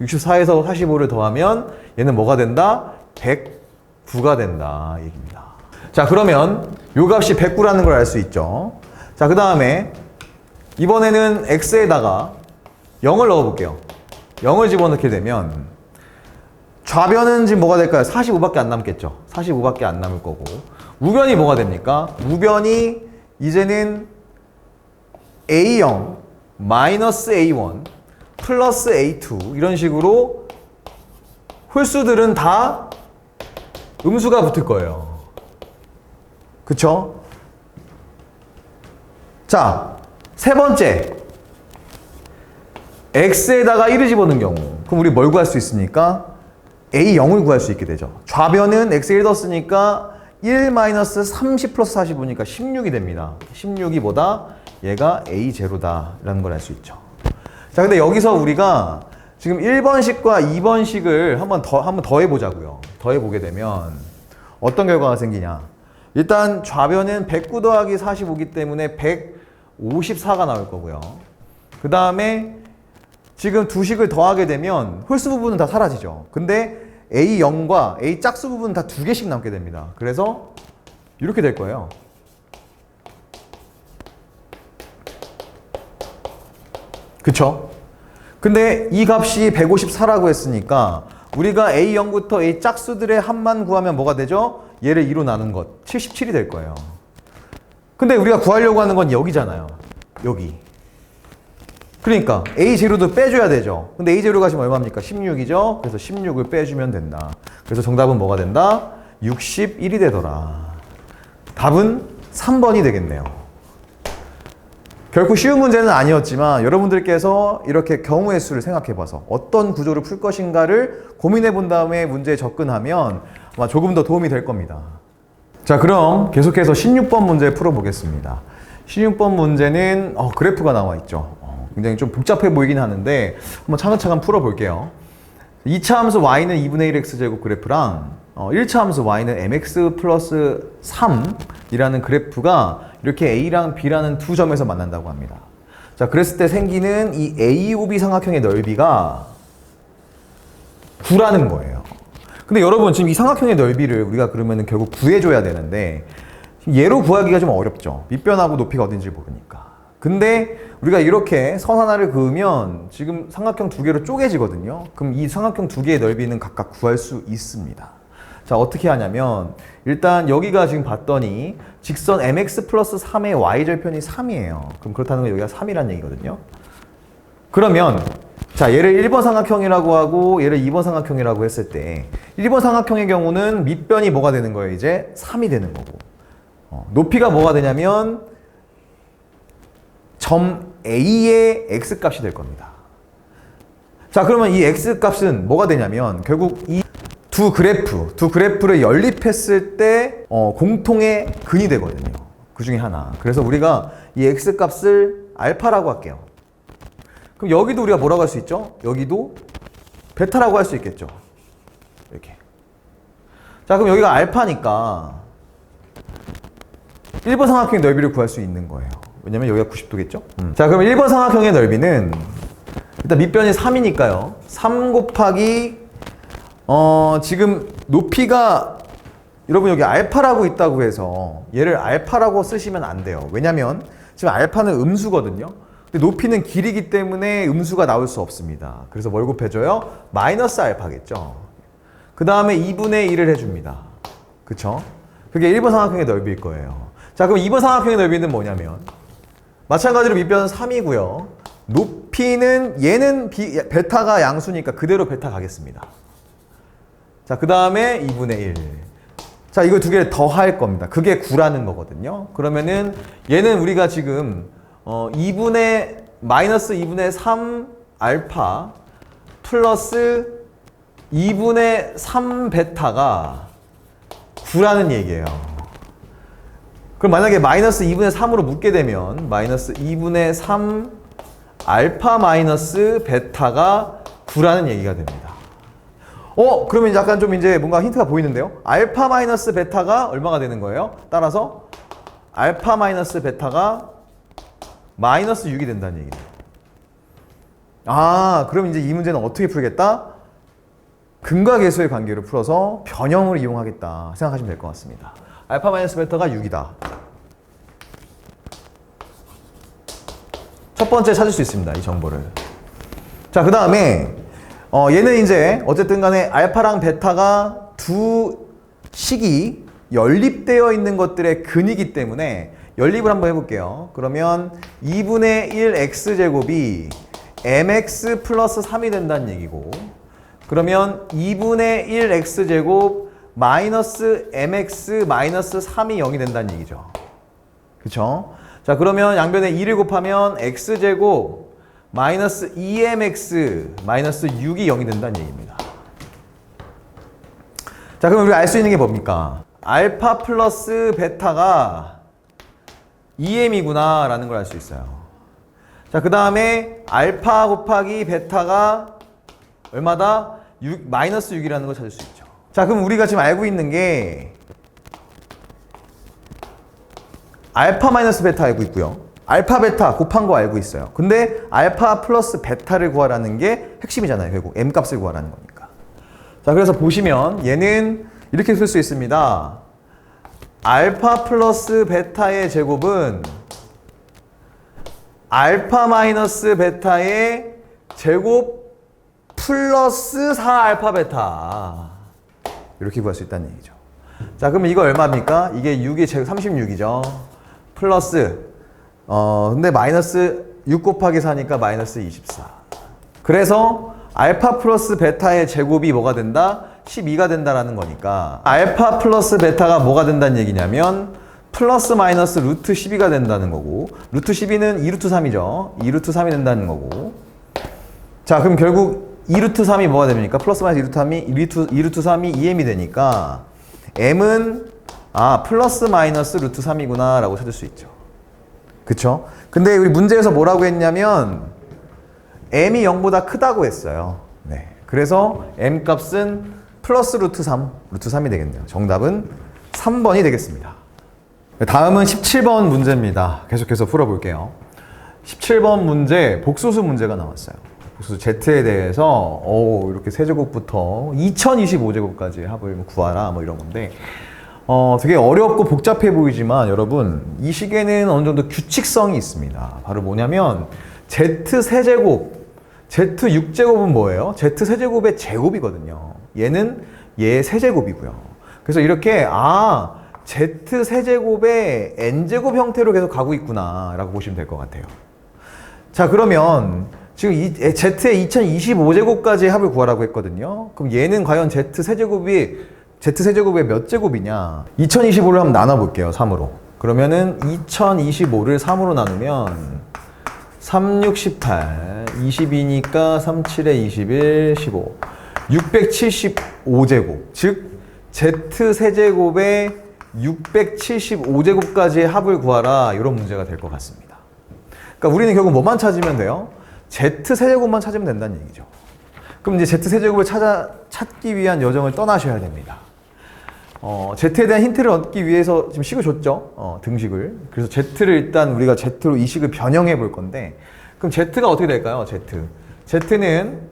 64에서 45를 더하면 얘는 뭐가 된다? 109가 된다 얘기입니다. 자, 그러면 요 값이 109라는 걸 알 수 있죠. 자, 그 다음에 이번에는 x에다가 0을 넣어볼게요. 0을 집어넣게 되면 좌변은 지금 뭐가 될까요? 45밖에 안 남겠죠. 45밖에 안 남을 거고, 우변이 뭐가 됩니까? 우변이 이제는 A0 마이너스 A1 플러스 A2 이런 식으로 홀수들은 다 음수가 붙을 거예요. 그쵸? 자, 세 번째 x에다가 1을 집어넣은 경우, 그럼 우리 뭘 구할 수 있습니까? A0을 구할 수 있게 되죠. 좌변은 x에 1 넣었으니까 1 마이너스 30 플러스 45니까 16이 됩니다. 16이 뭐다? 얘가 A0다 라는 걸 알 수 있죠. 자, 근데 여기서 우리가 지금 1번식과 2번식을 한번 더 해보자고요. 더 해보게 되면 어떤 결과가 생기냐? 일단 좌변은 109 더하기 45이기 때문에 154가 나올 거고요. 그 다음에 지금 두 식을 더하게 되면 홀수 부분은 다 사라지죠. 근데 A0과 A 짝수 부분은 다 두 개씩 남게 됩니다. 그래서 이렇게 될 거예요. 그쵸? 근데 이 값이 154라고 했으니까 우리가 A0부터 A 짝수들의 합만 구하면 뭐가 되죠? 얘를 2로 나눈 것, 77이 될 거예요. 근데 우리가 구하려고 하는 건 여기잖아요. 여기. 그러니까 A0도 빼줘야 되죠. 근데 A0가 지금 얼마입니까? 16이죠? 그래서 16을 빼주면 된다. 그래서 정답은 뭐가 된다? 61이 되더라. 답은 3번이 되겠네요. 결코 쉬운 문제는 아니었지만 여러분들께서 이렇게 경우의 수를 생각해봐서 어떤 구조를 풀 것인가를 고민해본 다음에 문제에 접근하면 아마 조금 더 도움이 될 겁니다. 자, 그럼 계속해서 16번 문제 풀어보겠습니다. 16번 문제는 그래프가 나와 있죠. 굉장히 좀 복잡해 보이긴 하는데 한번 차근차근 풀어볼게요. 2차 함수 y는 2분의 1x제곱 그래프랑 1차 함수 y는 mx 플러스 3이라는 그래프가 이렇게 a랑 b라는 두 점에서 만난다고 합니다. 자, 그랬을 때 생기는 이 AOB 삼각형의 넓이가 9라는 거예요. 근데 여러분, 지금 이 삼각형의 넓이를 우리가 그러면 결국 구해줘야 되는데 얘로 구하기가 좀 어렵죠. 밑변하고 높이가 어딘지 모르니까. 근데 우리가 이렇게 선 하나를 그으면 지금 삼각형 두 개로 쪼개지거든요. 그럼 이 삼각형 두 개의 넓이는 각각 구할 수 있습니다. 자, 어떻게 하냐면 일단 여기가 지금 봤더니 직선 mx 플러스 3의 y절편이 3이에요. 그럼 그렇다는 건 여기가 3이라는 얘기거든요. 그러면 자, 얘를 1번 삼각형이라고 하고 얘를 2번 삼각형이라고 했을 때 1번 삼각형의 경우는 밑변이 뭐가 되는 거예요? 이제 3이 되는 거고, 높이가 뭐가 되냐면 점 A의 x값이 될 겁니다. 자, 그러면 이 x값은 뭐가 되냐면 결국 이 두 그래프를 연립했을 때 공통의 근이 되거든요. 그 중에 하나. 그래서 우리가 이 x값을 알파라고 할게요. 그럼 여기도 우리가 뭐라고 할 수 있죠? 여기도 베타라고 할 수 있겠죠. 이렇게. 자, 그럼 여기가 알파니까 1번 삼각형의 넓이를 구할 수 있는 거예요. 왜냐면 여기가 90도겠죠? 자, 그럼 1번 삼각형의 넓이는 일단 밑변이 3이니까요. 3 곱하기 지금 높이가 여러분 여기 알파라고 있다고 해서 얘를 알파라고 쓰시면 안 돼요. 왜냐면 지금 알파는 음수거든요. 근데 높이는 길이기 때문에 음수가 나올 수 없습니다. 그래서 뭘 곱해줘요? 마이너스 알파겠죠. 그 다음에 2분의 1을 해줍니다. 그쵸? 그게 1번 삼각형의 넓이일 거예요. 자, 그럼 2번 삼각형의 넓이는 뭐냐면 마찬가지로 밑변은 3이고요. 높이는 얘는 베타가 양수니까 그대로 베타 가겠습니다. 자, 그 다음에 2분의 1. 자, 이거 두 개를 더 할 겁니다. 그게 9라는 거거든요. 그러면은 얘는 우리가 지금 마이너스 2분의 3 알파 플러스 2분의 3 베타가 9라는 얘기예요. 그럼 만약에 마이너스 2분의 3으로 묶게 되면 마이너스 2분의 3 알파 마이너스 베타가 9라는 얘기가 됩니다. 그러면 약간 좀 이제 뭔가 힌트가 보이는데요? 알파 마이너스 베타가 얼마가 되는 거예요? 따라서 알파 마이너스 베타가 마이너스 6이 된다는 얘기예요. 그럼 이제 이 문제는 어떻게 풀겠다? 근과 계수의 관계를 풀어서 변형을 이용하겠다 생각하시면 될 것 같습니다. 알파 마이너스 베타가 6이다. 첫 번째 찾을 수 있습니다. 이 정보를. 자, 그 다음에 얘는 이제 어쨌든 간에 알파랑 베타가 두 식이 연립되어 있는 것들의 근이기 때문에 연립을 한번 해볼게요. 그러면 2분의 1 x제곱이 mx 플러스 3이 된다는 얘기고, 그러면 2분의 1 x제곱 마이너스 mx 마이너스 3이 0이 된다는 얘기죠. 그쵸? 자, 그러면 양변에 2를 곱하면 x제곱 마이너스 2mx 마이너스 6이 0이 된다는 얘기입니다. 자, 그럼 우리가 알 수 있는 게 뭡니까? 알파 플러스 베타가 2m이구나 라는 걸 알 수 있어요. 자, 그 다음에 알파 곱하기 베타가 얼마다? 마이너스 6이라는 걸 찾을 수 있죠. 자, 그럼 우리가 지금 알고 있는 게 알파 마이너스 베타 알고 있고요. 알파 베타 곱한 거 알고 있어요. 근데 알파 플러스 베타를 구하라는 게 핵심이잖아요. 결국 m값을 구하라는 거니까. 자, 그래서 보시면 얘는 이렇게 쓸 수 있습니다. 알파 플러스 베타의 제곱은 알파 마이너스 베타의 제곱 플러스 4알파 베타, 이렇게 구할 수 있다는 얘기죠. 자, 그러면 이거 얼마입니까? 이게 6이 제곱 36이죠. 플러스 근데 마이너스 6 곱하기 4니까 마이너스 24. 그래서 알파 플러스 베타의 제곱이 뭐가 된다? 12가 된다라는 거니까 알파 플러스 베타가 뭐가 된다는 얘기냐면 플러스 마이너스 루트 12가 된다는 거고, 루트 12는 2루트 3이죠. 2루트 3이 된다는 거고. 자, 그럼 결국 2루트 3이 뭐가 됩니까? 플러스 마이너스 2루트 3이 2m이 되니까 m은 플러스 마이너스 루트 3이구나 라고 찾을 수 있죠. 그쵸? 근데 우리 문제에서 뭐라고 했냐면 m이 0보다 크다고 했어요. 네. 그래서 m 값은 플러스 루트 3이 되겠네요. 정답은 3번이 되겠습니다. 다음은 17번 문제입니다. 계속해서 풀어볼게요. 17번 문제, 복소수 문제가 나왔어요. 복소수 Z에 대해서 이렇게 세제곱부터 2025제곱까지 합을 구하라 뭐 이런 건데 되게 어렵고 복잡해 보이지만 여러분 이 식에는 어느 정도 규칙성이 있습니다. 바로 뭐냐면 Z3제곱, Z6제곱은 뭐예요? Z3제곱의 제곱이거든요. 얘는 얘 세제곱이고요. 그래서 이렇게 Z3제곱의 n제곱 형태로 계속 가고 있구나 라고 보시면 될 것 같아요. 자, 그러면 지금 Z의 2025제곱까지 합을 구하라고 했거든요. 그럼 얘는 과연 Z3제곱의 몇 제곱이냐? 2025를 한번 나눠볼게요. 3으로. 그러면은 2025를 3으로 나누면 3, 6, 18, 22니까 3, 7에 21, 15 675제곱, 즉 Z3제곱의 675제곱까지의 합을 구하라, 이런 문제가 될 것 같습니다. 그러니까 우리는 결국 뭐만 찾으면 돼요? Z3제곱만 찾으면 된다는 얘기죠. 그럼 이제 Z3제곱을 찾기 위한 여정을 떠나셔야 됩니다. Z에 대한 힌트를 얻기 위해서 지금 식을 줬죠. 등식을. 그래서 Z를 일단 우리가 Z로 이 식을 변형해 볼 건데, 그럼 Z가 어떻게 될까요? Z는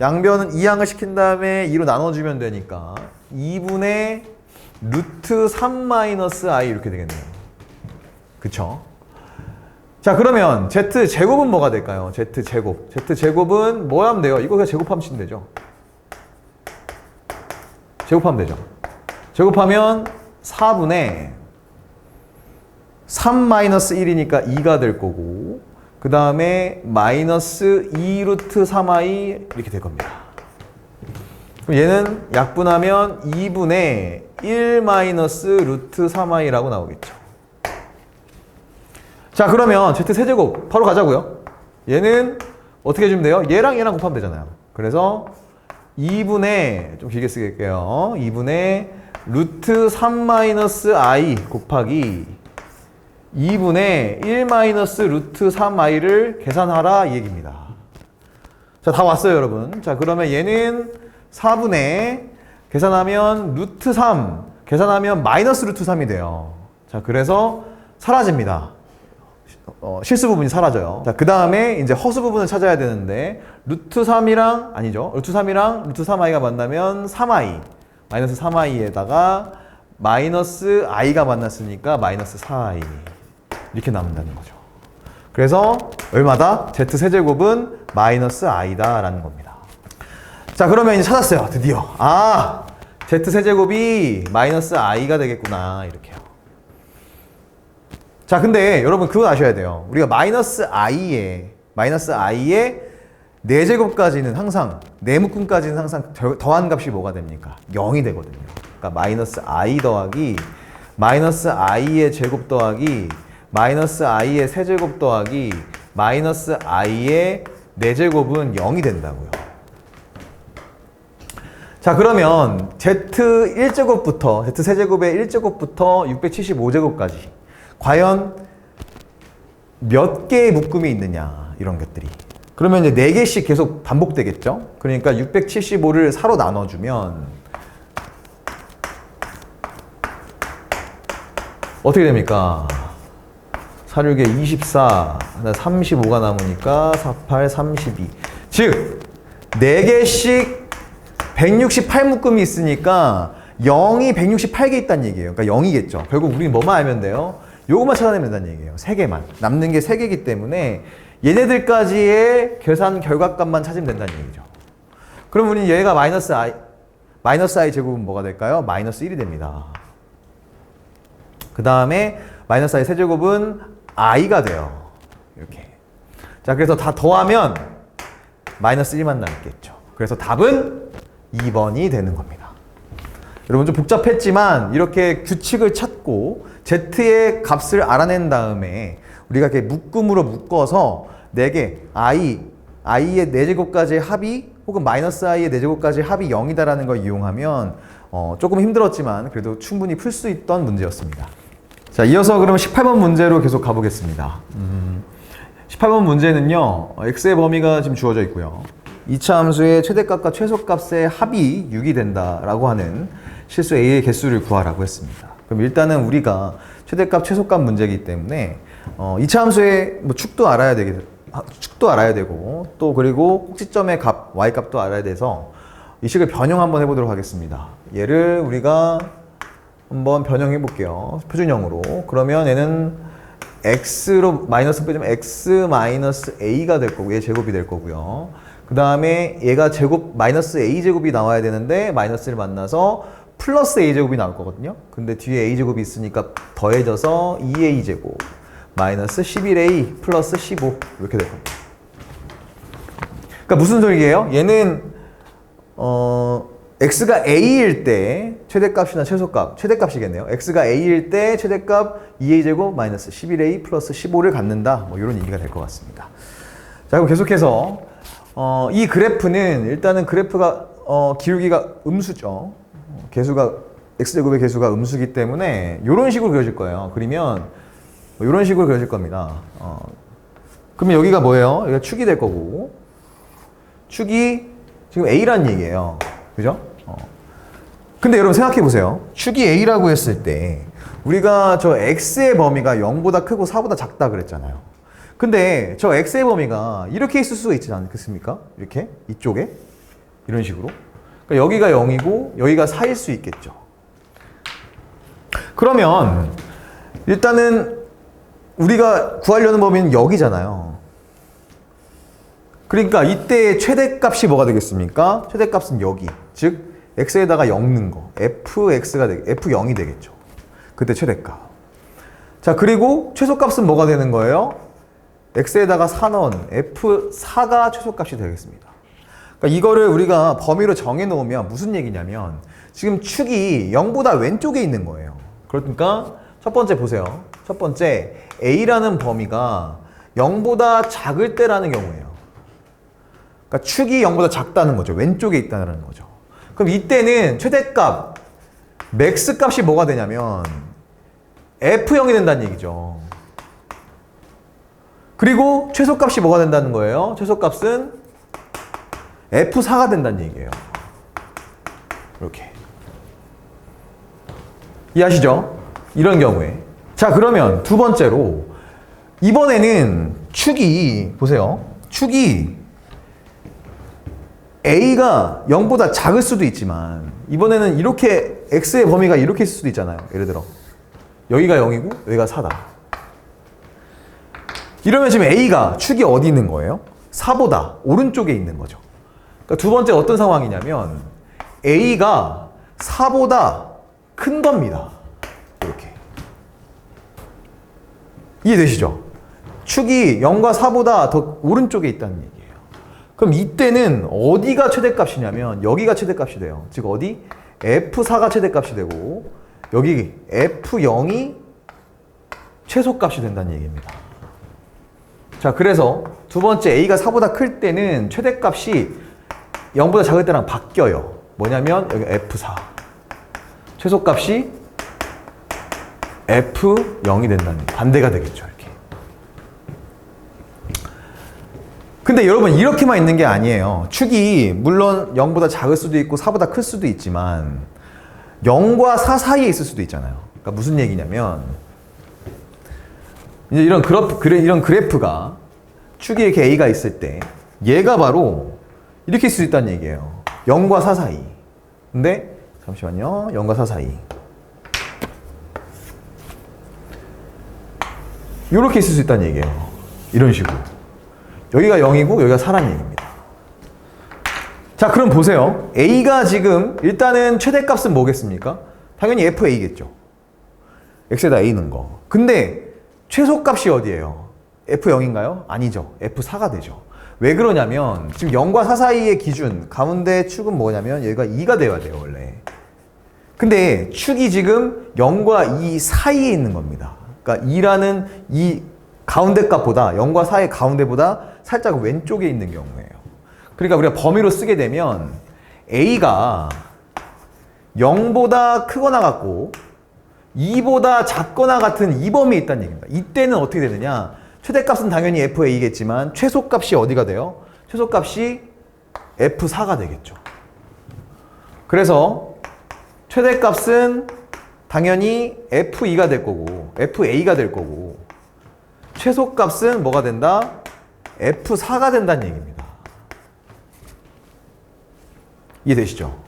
양변은 2항을 시킨 다음에 2로 나눠주면 되니까 2분의 루트 3-i 이렇게 되겠네요. 그쵸? 자, 그러면 Z제곱은 뭐가 될까요? Z제곱. Z제곱은 뭐 하면 돼요? 이거 그냥 제곱하면 치면 되죠. 제곱하면 되죠. 제곱하면 4분의 3-1이니까 2가 될 거고, 그 다음에 마이너스 2 루트 3i 이렇게 될 겁니다. 그럼 얘는 약분하면 2분의 1 마이너스 루트 3i라고 나오겠죠. 자, 그러면 Z 세제곱 바로 가자고요. 얘는 어떻게 해주면 돼요? 얘랑 곱하면 되잖아요. 그래서 2분의 좀 길게 쓰겠게요. 2분의 루트 3 마이너스 i 곱하기 2분의 1 마이너스 루트 3i를 계산하라 이 얘기입니다. 자, 다 왔어요, 여러분. 자, 그러면 얘는 4분의 계산하면 루트 3 계산하면 마이너스 루트 3이 돼요. 자, 그래서 사라집니다. 실수 부분이 사라져요. 자, 그 다음에 이제 허수 부분을 찾아야 되는데, 루트 3이랑, 아니죠. 루트 3이랑 루트 3i가 만나면 3i, 마이너스 3i에다가 마이너스 i가 만났으니까 마이너스 4i. 이렇게 남는다는 거죠. 그래서 얼마다? Z 세제곱은 마이너스 i다 라는 겁니다. 자, 그러면 이제 찾았어요. 드디어. 아, Z 세제곱이 마이너스 i가 되겠구나. 이렇게요. 자, 근데 여러분 그건 아셔야 돼요. 우리가 마이너스 i의 4제곱까지는 항상, 네묶음까지는 항상 더한 값이 뭐가 됩니까? 0이 되거든요. 그러니까 마이너스 i 더하기 마이너스 i의 제곱 더하기 마이너스 i의 세제곱 더하기 마이너스 i의 4제곱은 0이 된다고요. 자, 그러면 Z1제곱부터 Z세제곱의 1제곱부터 675제곱까지 과연 몇 개의 묶음이 있느냐, 이런 것들이. 그러면 이제 4개씩 계속 반복되겠죠? 그러니까 675를 4로 나눠주면 어떻게 됩니까? 4, 6에 24, 35가 남으니까 48, 32. 즉, 4개씩 168묶음이 있으니까 0이 168개 있다는 얘기예요. 그러니까 0이겠죠. 결국 우리는 뭐만 알면 돼요? 요것만 찾아내면 된다는 얘기예요. 3개만. 남는 게 3개이기 때문에 얘네들까지의 계산 결과값만 찾으면 된다는 얘기죠. 그럼 우리는 얘가 마이너스 i 제곱은 뭐가 될까요? 마이너스 1이 됩니다. 그 다음에 마이너스 i 세제곱은 i가 돼요. 이렇게. 자, 그래서 다 더하면 마이너스 1만 남겠죠. 그래서 답은 2번이 되는 겁니다. 여러분 좀 복잡했지만 이렇게 규칙을 찾고 Z의 값을 알아낸 다음에 우리가 이렇게 묶음으로 묶어서 4개, i의 4제곱까지의 합이 혹은 마이너스 i의 4제곱까지의 합이 0이다라는 걸 이용하면 조금 힘들었지만 그래도 충분히 풀 수 있던 문제였습니다. 자, 이어서 그러면 18번 문제로 계속 가보겠습니다. 18번 문제는요, x의 범위가 지금 주어져 있고요. 2차 함수의 최대값과 최소값의 합이 6이 된다라고 하는 실수 a의 개수를 구하라고 했습니다. 그럼 일단은 우리가 최대값, 최소값 문제이기 때문에 2차 함수의 뭐 축도 알아야 되고 또 그리고 꼭지점의 값, y값도 알아야 돼서 이 식을 변형 한번 해보도록 하겠습니다. 얘를 우리가 한번 변형해 볼게요. 표준형으로. 그러면 얘는 x로 마이너스 빼주면 x 마이너스 a가 될 거고 얘 제곱이 될 거고요. 그 다음에 얘가 제곱 마이너스 a 제곱이 나와야 되는데 마이너스를 만나서 플러스 a 제곱이 나올 거거든요. 근데 뒤에 a 제곱이 있으니까 더해져서 2a 제곱 마이너스 11a 플러스 15 이렇게 될 겁니다. 그러니까 무슨 소리예요? 얘는 x가 a일 때 최대값이나 최소값, 최대값이겠네요. x가 a일 때 최대값 2a 제곱 마이너스 11a 플러스 15를 갖는다. 뭐 이런 얘기가 될 것 같습니다. 자, 그럼 계속해서 이 그래프는 일단은 그래프가 기울기가 음수죠. 개수가 x제곱의 개수가 음수기 때문에 이런 식으로 그려질 거예요. 그리면 이런 식으로 그려질 겁니다. 그러면 여기가 뭐예요? 여기가 축이 될 거고 축이 지금 a라는 얘기예요. 그죠? 근데 여러분 생각해 보세요. 축이 A라고 했을 때 우리가 저 X의 범위가 0보다 크고 4보다 작다 그랬잖아요. 근데 저 X의 범위가 이렇게 있을 수가 있지 않겠습니까? 이렇게 이쪽에 이런 식으로. 그러니까 여기가 0이고 여기가 4일 수 있겠죠. 그러면 일단은 우리가 구하려는 범위는 여기잖아요. 그러니까 이때 최대값이 뭐가 되겠습니까? 최대값은 여기. 즉 x에다가 0 넣은 거. f0이 되겠죠. 그때 최대값. 자, 그리고 최소값은 뭐가 되는 거예요? x에다가 4 넣은 f4가 최소값이 되겠습니다. 그러니까 이거를 우리가 범위로 정해 놓으면 무슨 얘기냐면 지금 축이 0보다 왼쪽에 있는 거예요. 그러니까 첫 번째 보세요. 첫 번째 a라는 범위가 0보다 작을 때라는 경우예요. 그러니까 축이 0보다 작다는 거죠. 왼쪽에 있다는 거죠. 그럼 이때는 최대값, 맥스 값이 뭐가 되냐면 f0이 된다는 얘기죠. 그리고 최소값이 뭐가 된다는 거예요? 최소값은 f4가 된다는 얘기예요. 이렇게. 이해하시죠? 이런 경우에. 자, 그러면 두 번째로 이번에는 축이 보세요. 축이 A가 0보다 작을 수도 있지만 이번에는 이렇게 X의 범위가 이렇게 있을 수도 있잖아요. 예를 들어 여기가 0이고 여기가 4다. 이러면 지금 A가 축이 어디 있는 거예요? 4보다 오른쪽에 있는 거죠. 그러니까 두 번째 어떤 상황이냐면 A가 4보다 큰 겁니다. 이렇게. 이해되시죠? 축이 0과 4보다 더 오른쪽에 있다는 얘기예요. 그럼 이때는 어디가 최대값이냐면 여기가 최대값이 돼요. 즉 어디? F4가 최대값이 되고 여기 F0이 최소값이 된다는 얘기입니다. 자, 그래서 두 번째 A가 4보다 클 때는 최대값이 0보다 작을 때랑 바뀌어요. 뭐냐면 여기 F4 최소값이 F0이 된다는 반대가 되겠죠. 이렇게. 근데 여러분 이렇게만 있는 게 아니에요. 축이 물론 0보다 작을 수도 있고 4보다 클 수도 있지만 0과 4 사이에 있을 수도 있잖아요. 그러니까 무슨 얘기냐면 이제 이런 그래프가 축이 이렇게 A가 있을 때 얘가 바로 이렇게 있을 수 있다는 얘기예요. 0과 4 사이. 근데 잠시만요. 0과 4 사이. 이렇게 있을 수 있다는 얘기예요. 이런 식으로. 여기가 0이고 여기가 4라는 얘기입니다. 자, 그럼 보세요. A가 지금 일단은 최대값은 뭐겠습니까? 당연히 FA겠죠. X에다 A 넣은 거. 근데 최소값이 어디예요? F0인가요? 아니죠. F4가 되죠. 왜 그러냐면 지금 0과 4 사이의 기준 가운데 축은 뭐냐면 얘가 2가 돼야 돼요, 원래. 근데 축이 지금 0과 2 사이에 있는 겁니다. 그러니까 2라는 이 가운데 값보다 0과 4의 가운데보다 살짝 왼쪽에 있는 경우예요. 그러니까 우리가 범위로 쓰게 되면 A가 0보다 크거나 같고 2보다 작거나 같은 이 범위에 있다는 얘기입니다. 이때는 어떻게 되느냐? 최대값은 당연히 FA겠지만 최소값이 어디가 돼요? 최소값이 F4가 되겠죠. 그래서 최대값은 당연히 F2가 될 거고 FA가 될 거고 최소값은 뭐가 된다? F4가 된다는 얘기입니다. 이해되시죠?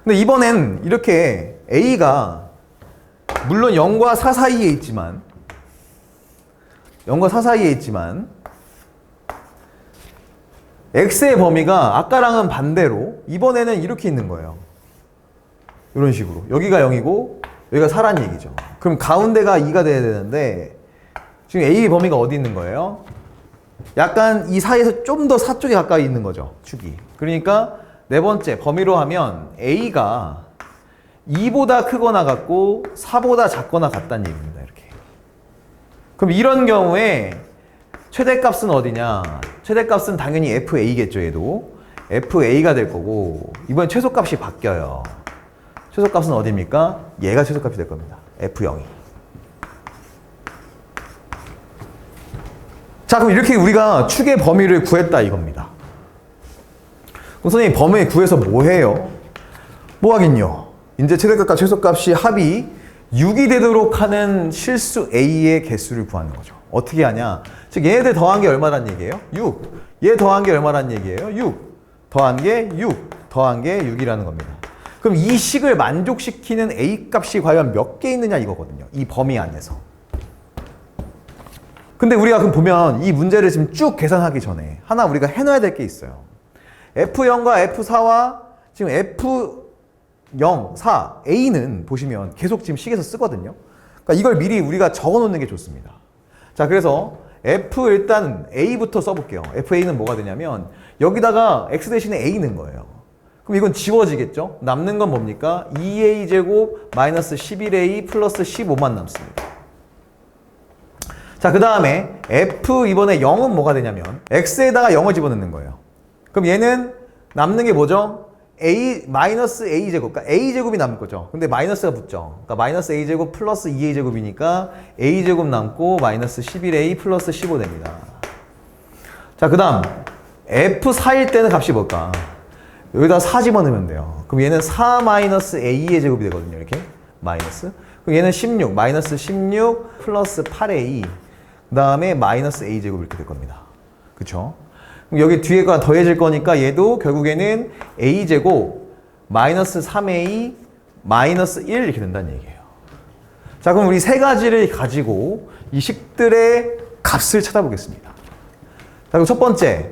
근데 이번엔 이렇게 A가 물론 0과 4 사이에 있지만 0과 4 사이에 있지만 X의 범위가 아까랑은 반대로 이번에는 이렇게 있는 거예요. 이런 식으로. 여기가 0이고 여기가 4란 얘기죠. 그럼 가운데가 2가 돼야 되는데 지금 A의 범위가 어디 있는 거예요? 약간 이 사이에서 좀 더 4 쪽에 가까이 있는 거죠. 축이. 그러니까 네 번째 범위로 하면 A가 2보다 크거나 같고 4보다 작거나 같다는 얘기입니다. 이렇게. 그럼 이런 경우에 최대값은 어디냐? 최대값은 당연히 FA겠죠. 얘도. FA가 될 거고 이번엔 최소값이 바뀌어요. 최소값은 어디입니까? 얘가 최소값이 될 겁니다. F0이. 자, 그럼 이렇게 우리가 축의 범위를 구했다 이겁니다. 그럼 선생님 범위 구해서 뭐 해요? 뭐 하긴요? 이제 최대값과 최소값이 합이 6이 되도록 하는 실수 A의 개수를 구하는 거죠. 어떻게 하냐? 즉 얘네들 더한 게 얼마란 얘기예요? 6. 얘 더한 게 얼마란 얘기예요? 6. 더한 게 6. 더한 게 6이라는 겁니다. 그럼 이 식을 만족시키는 A 값이 과연 몇 개 있느냐 이거거든요. 이 범위 안에서. 근데 우리가 그럼 보면 이 문제를 지금 쭉 계산하기 전에 하나 우리가 해놔야 될 게 있어요. F0과 F4와 지금 F0, 4, A는 보시면 계속 지금 식에서 쓰거든요. 그러니까 이걸 미리 우리가 적어 놓는 게 좋습니다. 자, 그래서 F 일단 A부터 써볼게요. FA는 뭐가 되냐면 여기다가 X 대신에 A 넣은 거예요. 그럼 이건 지워지겠죠? 남는 건 뭡니까? 2A제곱 마이너스 11A 플러스 15만 남습니다. 자, 그 다음에 F 이번에 0은 뭐가 되냐면 X에다가 0을 집어넣는 거예요. 그럼 얘는 남는 게 뭐죠? A 마이너스 A제곱, 그러니까 A제곱이 남을 거죠. 근데 마이너스가 붙죠. 그러니까 마이너스 A제곱 플러스 2A제곱이니까 A제곱 남고 마이너스 11A 플러스 15 됩니다. 자, 그 다음 F4일 때는 값이 뭘까? 여기다 4 집어넣으면 돼요. 그럼 얘는 4 마이너스 A의 제곱이 되거든요. 이렇게 마이너스. 그럼 얘는 16 마이너스 16 플러스 8A 그 다음에 마이너스 A제곱 이렇게 될 겁니다. 그쵸? 그럼 여기 뒤에가 더해질 거니까 얘도 결국에는 A제곱 마이너스 3A 마이너스 1 이렇게 된다는 얘기예요. 자, 그럼 우리 세 가지를 가지고 이 식들의 값을 찾아보겠습니다. 자, 그럼 첫 번째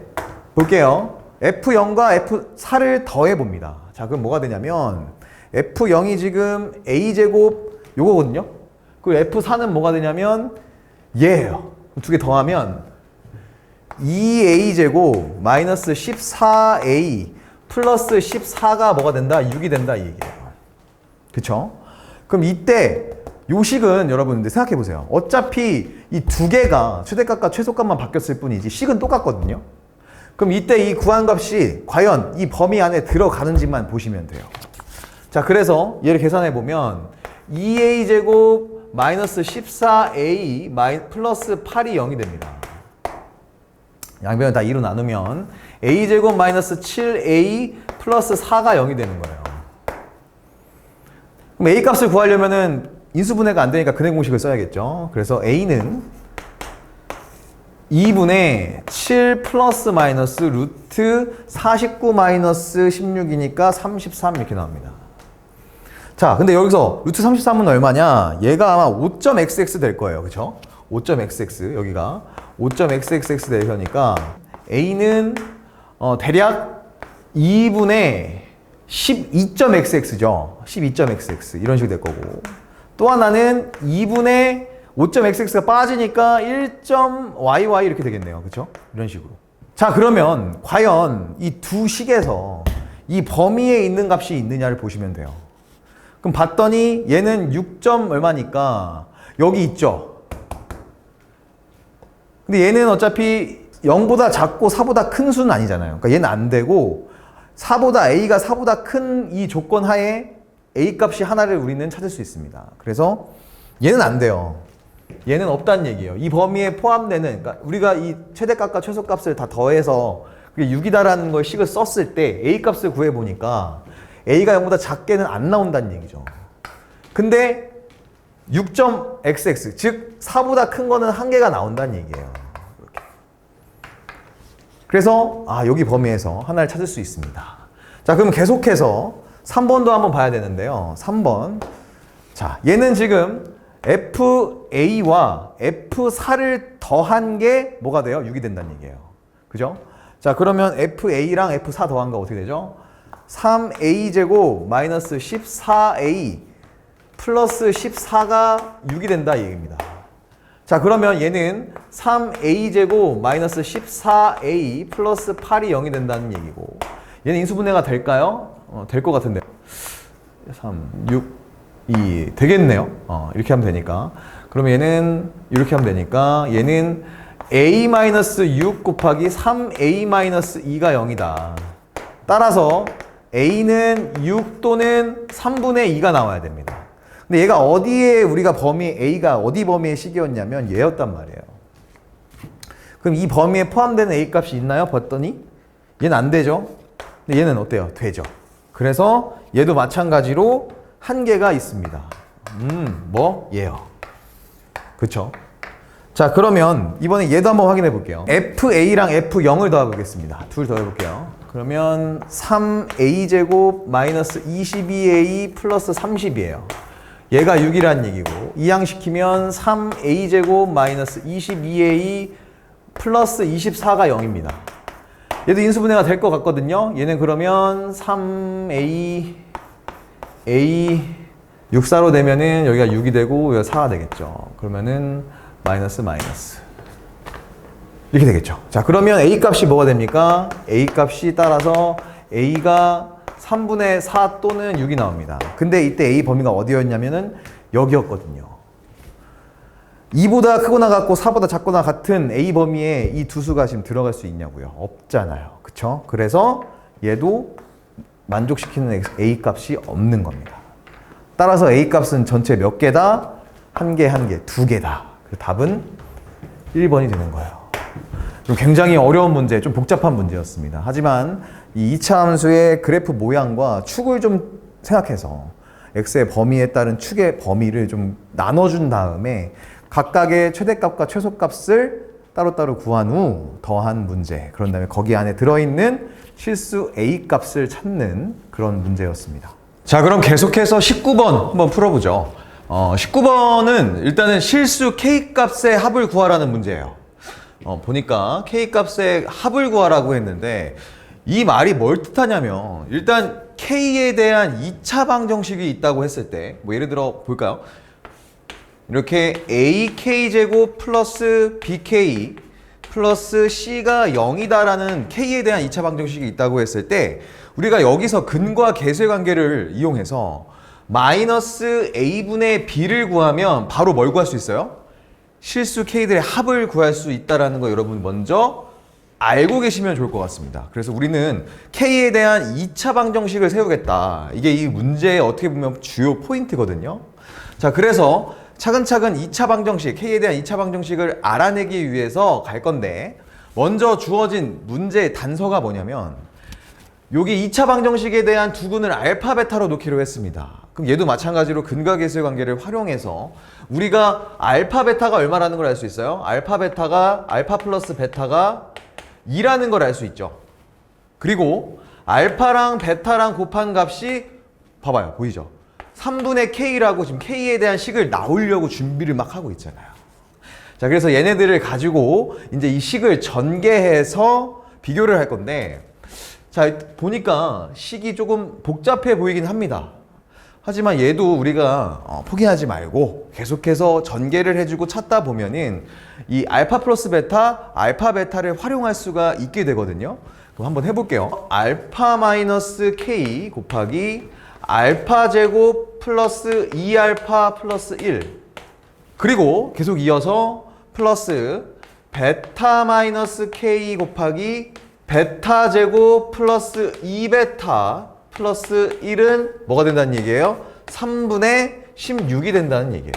볼게요. F0과 F4를 더해봅니다. 자, 그럼 뭐가 되냐면 F0이 지금 A제곱 요거거든요. 그리고 F4는 뭐가 되냐면 얘예요. 두 개 더하면 2A제곱 마이너스 14A 플러스 14가 뭐가 된다? 6이 된다 이 얘기예요. 그쵸? 그럼 이때 요 식은 여러분들 생각해보세요. 어차피 이 두 개가 최대값과 최소값만 바뀌었을 뿐이지 식은 똑같거든요. 그럼 이때 이 구한 값이 과연 이 범위 안에 들어가는지만 보시면 돼요. 자, 그래서 얘를 계산해보면 2A제곱 마이너스 14A 플러스 8이 0이 됩니다. 양변을 다 2로 나누면 A제곱 마이너스 7A 플러스 4가 0이 되는 거예요. 그럼 A 값을 구하려면은 인수분해가 안 되니까 근해 공식을 써야겠죠. 그래서 A는 2분의 7 플러스 마이너스 루트 49 마이너스 16이니까 33 이렇게 나옵니다. 자, 근데 여기서 루트 33은 얼마냐? 얘가 아마 5.xx 될 거예요. 그쵸? 5.xx 여기가 5.xxx 될 거니까 A는 대략 2분의 12.xx죠. 12.xx 이런 식으로 될 거고 또 하나는 2분의 5.xx가 빠지니까 1.yy 이렇게 되겠네요. 그쵸? 이런 식으로. 자, 그러면 과연 이 두 식에서 이 범위에 있는 값이 있느냐를 보시면 돼요. 그럼 봤더니 얘는 6점 얼마니까 여기 있죠. 근데 얘는 어차피 0보다 작고 4보다 큰 수는 아니잖아요. 그러니까 얘는 안 되고 A가 4보다 큰 이 조건 하에 A 값이 하나를 우리는 찾을 수 있습니다. 그래서 얘는 안 돼요. 얘는 없다는 얘기예요. 이 범위에 포함되는, 그러니까 우리가 이 최대값과 최소값을 다 더해서 그게 6이다라는 걸 식을 썼을 때 A 값을 구해보니까 A가 0보다 작게는 안 나온다는 얘기죠. 근데 6.xx, 즉 4보다 큰 거는 한 개가 나온다는 얘기예요. 이렇게. 그래서 여기 범위에서 하나를 찾을 수 있습니다. 자, 그럼 계속해서 3번도 한번 봐야 되는데요. 3번. 자, 얘는 지금 FA와 F4를 더한 게 뭐가 돼요? 6이 된다는 얘기예요. 그죠? 자, 그러면 FA랑 F4 더한 거 어떻게 되죠? 3A제곱 마이너스 14A 플러스 14가 6이 된다 이 얘기입니다. 자, 그러면 얘는 3A제곱 마이너스 14A 플러스 8이 0이 된다는 얘기고 얘는 인수분해가 될까요? 될 것 같은데 3, 6 2 되겠네요. 이렇게 하면 되니까. 그러면 얘는 이렇게 하면 되니까 얘는 A-6 곱하기 3A-2가 0이다. 따라서 A는 6 또는 3분의 2가 나와야 됩니다. 근데 얘가 어디에 우리가 A가 어디 범위의 식이었냐면 얘였단 말이에요. 그럼 이 범위에 포함되는 A 값이 있나요? 봤더니 얘는 안 되죠. 근데 얘는 어때요? 되죠. 그래서 얘도 마찬가지로 한계가 있습니다. 뭐? 예요. 그쵸? 자, 그러면 이번에 얘도 한번 확인해 볼게요. FA랑 F0을 더해보겠습니다. 둘 더해볼게요. 그러면 3a제곱 마이너스 22a 플러스 30이에요. 얘가 6이라는 얘기고, 이항시키면 3a제곱 마이너스 22a 플러스 24가 0입니다. 얘도 인수분해가 될 것 같거든요. 얘는 그러면 3a 64로 되면은 여기가 6이 되고 여기가 4가 되겠죠. 그러면은 마이너스 이렇게 되겠죠. 자, 그러면 a 값이 뭐가 됩니까? a 값이 따라서 a가 3분의 4 또는 6이 나옵니다. 근데 이때 a 범위가 어디였냐면은 여기였거든요. 2보다 크거나 같고 4보다 작거나 같은 a 범위에 이 두 수가 지금 들어갈 수 있냐고요? 없잖아요. 그쵸? 그래서 얘도 만족시키는 a 값이 없는 겁니다. 따라서 a 값은 전체 몇 개다? 한 개, 두 개다. 그래서 답은 1번이 되는 거예요. 좀 굉장히 어려운 문제, 좀 복잡한 문제였습니다. 하지만 이 2차 함수의 그래프 모양과 축을 좀 생각해서 x의 범위에 따른 축의 범위를 좀 나눠준 다음에 각각의 최대값과 최소값을 따로따로 구한 후 더한 문제, 그런 다음에 거기 안에 들어있는 실수 a 값을 찾는 그런 문제였습니다. 자, 그럼 계속해서 19번 한번 풀어보죠. 19번은 일단은 실수 k 값의 합을 구하라는 문제예요. 보니까 k 값의 합을 구하라고 했는데 이 말이 뭘 뜻하냐면, 일단 k에 대한 2차 방정식이 있다고 했을 때, 뭐 예를 들어 볼까요? 이렇게 ak제곱 플러스 bk 플러스 c가 0이다라는 k에 대한 2차 방정식이 있다고 했을 때, 우리가 여기서 근과 계수의 관계를 이용해서 마이너스 a분의 b를 구하면 바로 뭘 구할 수 있어요? 실수 k들의 합을 구할 수 있다는 거 여러분 먼저 알고 계시면 좋을 것 같습니다. 그래서 우리는 k에 대한 2차 방정식을 세우겠다. 이게 이 문제의 어떻게 보면 주요 포인트거든요. 자, 그래서 차근차근 2차 방정식, k에 대한 2차 방정식을 알아내기 위해서 갈 건데, 먼저 주어진 문제의 단서가 뭐냐면 여기 2차 방정식에 대한 두근을 알파, 베타로 놓기로 했습니다. 그럼 얘도 마찬가지로 근과 계수의 관계를 활용해서 우리가 알파, 베타가 얼마라는 걸 알 수 있어요? 알파 플러스 베타가 2라는 걸 알 수 있죠. 그리고 알파랑 베타랑 곱한 값이 봐봐요. 보이죠? 3분의 k라고 지금 k에 대한 식을 나오려고 준비를 막 하고 있잖아요. 자, 그래서 얘네들을 가지고 이제 이 식을 전개해서 비교를 할 건데, 자, 보니까 식이 조금 복잡해 보이긴 합니다. 하지만 얘도 우리가 포기하지 말고 계속해서 전개를 해주고 찾다 보면은 이 알파 플러스 베타, 알파 베타를 활용할 수가 있게 되거든요. 그럼 한번 해볼게요. 알파 마이너스 k 곱하기 알파 제곱 플러스 2알파 플러스 1, 그리고 계속 이어서 플러스 베타 마이너스 k 곱하기 베타 제곱 플러스 2베타 플러스 1은 뭐가 된다는 얘기예요? 3분의 16이 된다는 얘기예요.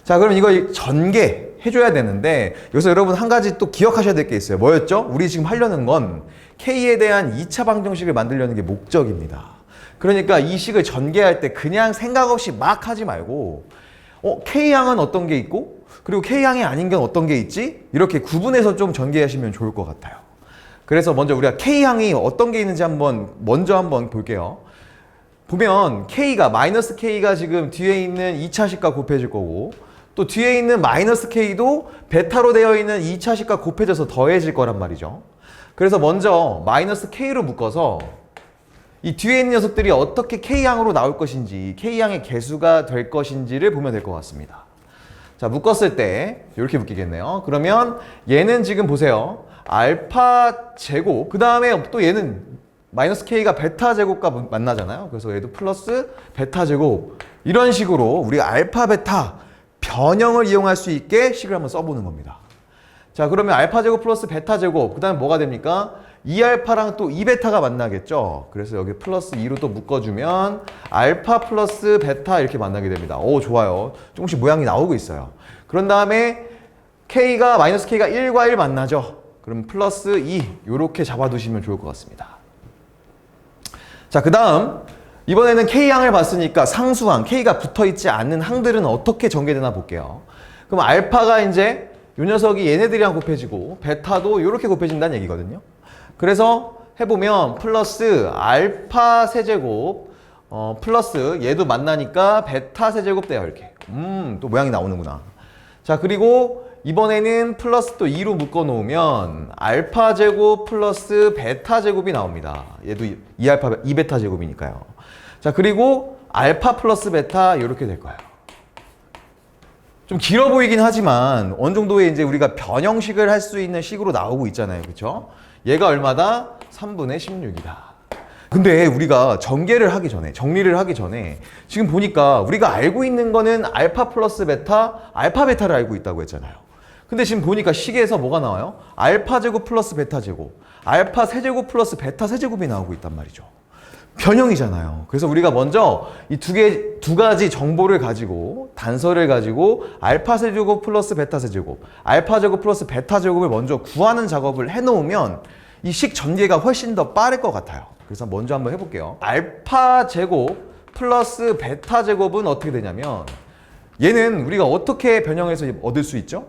자, 그럼 이거 전개해줘야 되는데 여기서 여러분 한 가지 또 기억하셔야 될 게 있어요. 뭐였죠? 우리 지금 하려는 건 k에 대한 2차 방정식을 만들려는 게 목적입니다. 그러니까 이 식을 전개할 때 그냥 생각 없이 막 하지 말고 k항은 어떤 게 있고 그리고 k항이 아닌 건 어떤 게 있지? 이렇게 구분해서 좀 전개하시면 좋을 것 같아요. 그래서 먼저 우리가 k항이 어떤 게 있는지 먼저 한번 볼게요. 보면 마이너스 k가 지금 뒤에 있는 2차식과 곱해질 거고, 또 뒤에 있는 마이너스 k도 베타로 되어 있는 2차식과 곱해져서 더해질 거란 말이죠. 그래서 먼저 마이너스 k로 묶어서 이 뒤에 있는 녀석들이 어떻게 k항으로 나올 것인지, k항의 개수가 될 것인지를 보면 될 것 같습니다. 자, 묶었을 때 이렇게 묶이겠네요. 그러면 얘는 지금 보세요. 알파 제곱, 그 다음에 또 얘는 마이너스 k가 베타 제곱과 만나잖아요. 그래서 얘도 플러스 베타 제곱, 이런 식으로 우리가 알파 베타 변형을 이용할 수 있게 식을 한번 써보는 겁니다. 자, 그러면 알파 제곱 플러스 베타 제곱, 그 다음에 뭐가 됩니까? 2알파랑 또 2베타가 만나겠죠. 그래서 여기 플러스 2로 또 묶어주면 알파 플러스 베타 이렇게 만나게 됩니다. 오, 좋아요. 조금씩 모양이 나오고 있어요. 그런 다음에 마이너스 k가 1과 1 만나죠. 그럼 플러스 2 이렇게 잡아두시면 좋을 것 같습니다. 자, 그 다음 이번에는 K항을 봤으니까 상수항, K가 붙어있지 않는 항들은 어떻게 전개되나 볼게요. 그럼 알파가 이제 이 녀석이 얘네들이랑 곱해지고 베타도 이렇게 곱해진다는 얘기거든요. 그래서 해보면 플러스 알파 세제곱 플러스 얘도 만나니까 베타 세제곱 돼요. 이렇게. 또 모양이 나오는구나. 자, 그리고 이번에는 플러스 또 2로 묶어 놓으면 알파 제곱 플러스 베타 제곱이 나옵니다. 얘도 2알파, 2베타 제곱이니까요. 자, 그리고 알파 플러스 베타 이렇게 될 거예요. 좀 길어 보이긴 하지만 어느 정도의 이제 우리가 변형식을 할 수 있는 식으로 나오고 있잖아요. 그렇죠? 얘가 얼마다? 3분의 16이다. 근데 우리가 전개를 하기 전에, 정리를 하기 전에 지금 보니까 우리가 알고 있는 거는 알파 플러스 베타, 알파 베타를 알고 있다고 했잖아요. 근데 지금 보니까 식에서 뭐가 나와요? 알파 제곱 플러스 베타 제곱, 알파 세제곱 플러스 베타 세제곱이 나오고 있단 말이죠. 변형이잖아요. 그래서 우리가 먼저 이 두 가지 정보를 가지고 단서를 가지고 알파 세제곱 플러스 베타 세제곱, 알파 제곱 플러스 베타 제곱을 먼저 구하는 작업을 해놓으면 이 식 전개가 훨씬 더 빠를 것 같아요. 그래서 먼저 한번 해볼게요. 알파 제곱 플러스 베타 제곱은 어떻게 되냐면 얘는 우리가 어떻게 변형해서 얻을 수 있죠?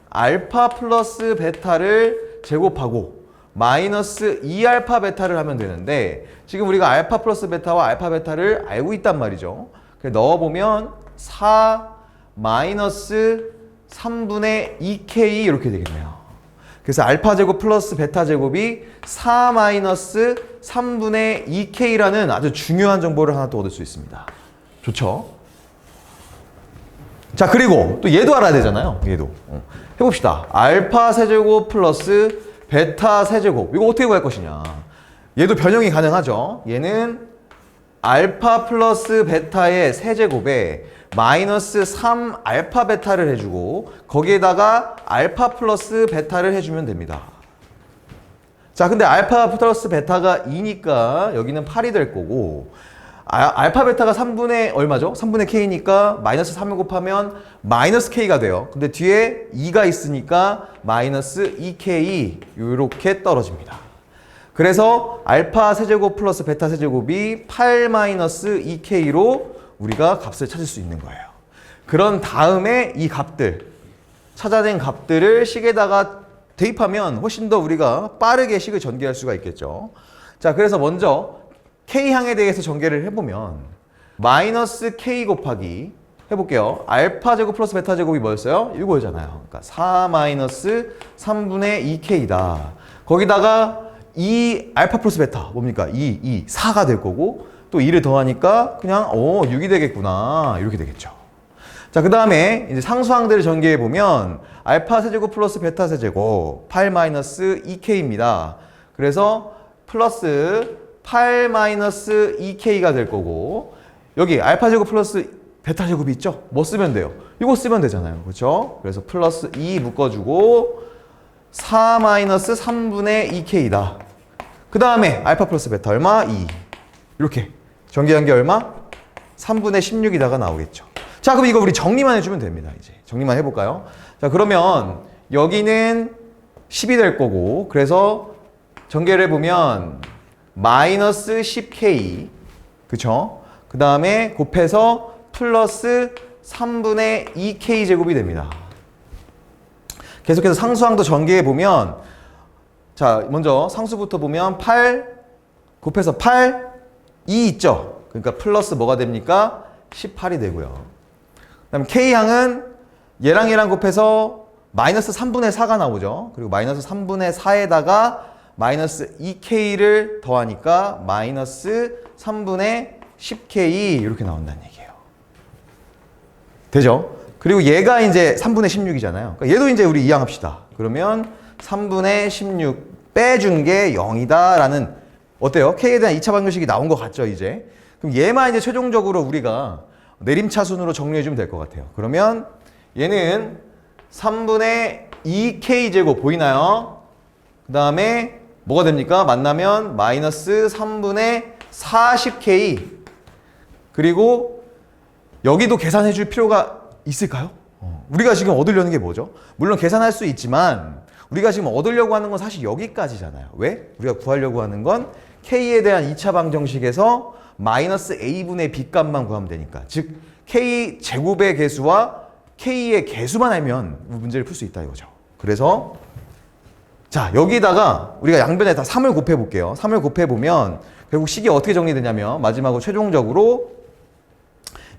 알파 플러스 베타를 제곱하고 마이너스 2알파 베타를 하면 되는데 지금 우리가 알파 플러스 베타와 알파 베타를 알고 있단 말이죠. 그래서 넣어보면 4 마이너스 3분의 2k 이렇게 되겠네요. 그래서 알파 제곱 플러스 베타 제곱이 4 마이너스 3분의 2k라는 아주 중요한 정보를 하나 또 얻을 수 있습니다. 좋죠? 자, 그리고 또 얘도 알아야 되잖아요. 얘도. 해봅시다. 알파 세제곱 플러스 베타 세제곱. 이거 어떻게 구할 것이냐. 얘도 변형이 가능하죠. 얘는 알파 플러스 베타의 세제곱에 마이너스 3 알파 베타를 해주고 거기에다가 알파 플러스 베타를 해주면 됩니다. 자, 근데 알파 플러스 베타가 2니까 여기는 8이 될 거고 알파 베타가 3분의 얼마죠? 3분의 k니까 마이너스 3을 곱하면 마이너스 k가 돼요. 근데 뒤에 2가 있으니까 마이너스 2k 이렇게 떨어집니다. 그래서 알파 세제곱 플러스 베타 세제곱이 8 마이너스 2k로 우리가 값을 찾을 수 있는 거예요. 그런 다음에 이 값들, 찾아낸 값들을 식에다가 대입하면 훨씬 더 우리가 빠르게 식을 전개할 수가 있겠죠. 자, 그래서 먼저 K항에 대해서 전개를 해보면 마이너스 K 곱하기 해볼게요. 알파 제곱 플러스 베타 제곱이 뭐였어요? 이거잖아요. 그러니까 4 마이너스 3분의 2K다. 거기다가 2 알파 플러스 베타 뭡니까? 4가 될 거고 또 2를 더하니까 그냥 6이 되겠구나. 이렇게 되겠죠. 자, 그 다음에 이제 상수항들을 전개해 보면 알파 세제곱 플러스 베타 세제곱 8 마이너스 2K입니다. 그래서 플러스 8 마이너스 2K가 될 거고 여기 알파 제곱 플러스 베타 제곱이 있죠? 뭐 쓰면 돼요? 이거 쓰면 되잖아요. 그렇죠? 그래서 플러스 2 묶어주고 4 마이너스 3분의 2K다. 그 다음에 알파 플러스 베타 얼마? 2. 이렇게 전개한 게 얼마? 3분의 16이다가 나오겠죠. 자, 그럼 이거 우리 정리만 해주면 됩니다. 이제 정리만 해볼까요? 자, 그러면 여기는 10이 될 거고 그래서 전개를 해보면 마이너스 10K 그쵸? 그 다음에 곱해서 플러스 3분의 2K 제곱이 됩니다. 계속해서 상수항도 전개해보면 자, 먼저 상수부터 보면 8 곱해서 8 2 있죠? 그러니까 플러스 뭐가 됩니까? 18이 되고요. 그 다음에 K항은 얘랑 얘랑 곱해서 마이너스 3분의 4가 나오죠. 그리고 마이너스 3분의 4에다가 마이너스 2K를 더하니까 마이너스 3분의 10K 이렇게 나온다는 얘기예요. 되죠? 그리고 얘가 이제 3분의 16이잖아요. 그러니까 얘도 이제 우리 이항합시다. 그러면 3분의 16 빼준 게 0이다 라는 어때요? K에 대한 2차 방정식이 나온 것 같죠, 이제? 그럼 얘만 이제 최종적으로 우리가 내림차순으로 정리해주면 될 것 같아요. 그러면 얘는 3분의 2K 제곱 보이나요? 그 다음에 뭐가 됩니까? 만나면 마이너스 3분의 40K 그리고 여기도 계산해 줄 필요가 있을까요? 우리가 지금 얻으려는 게 뭐죠? 물론 계산할 수 있지만 우리가 지금 얻으려고 하는 건 사실 여기까지잖아요. 왜? 우리가 구하려고 하는 건 K에 대한 2차 방정식에서 마이너스 a분의 b 값만 구하면 되니까. 즉 k 제곱의 개수와 k의 개수만 알면 문제를 풀 수 있다 이거죠. 그래서 자, 여기다가 우리가 양변에 다 3을 곱해 볼게요. 3을 곱해 보면 결국 식이 어떻게 정리되냐면 마지막으로 최종적으로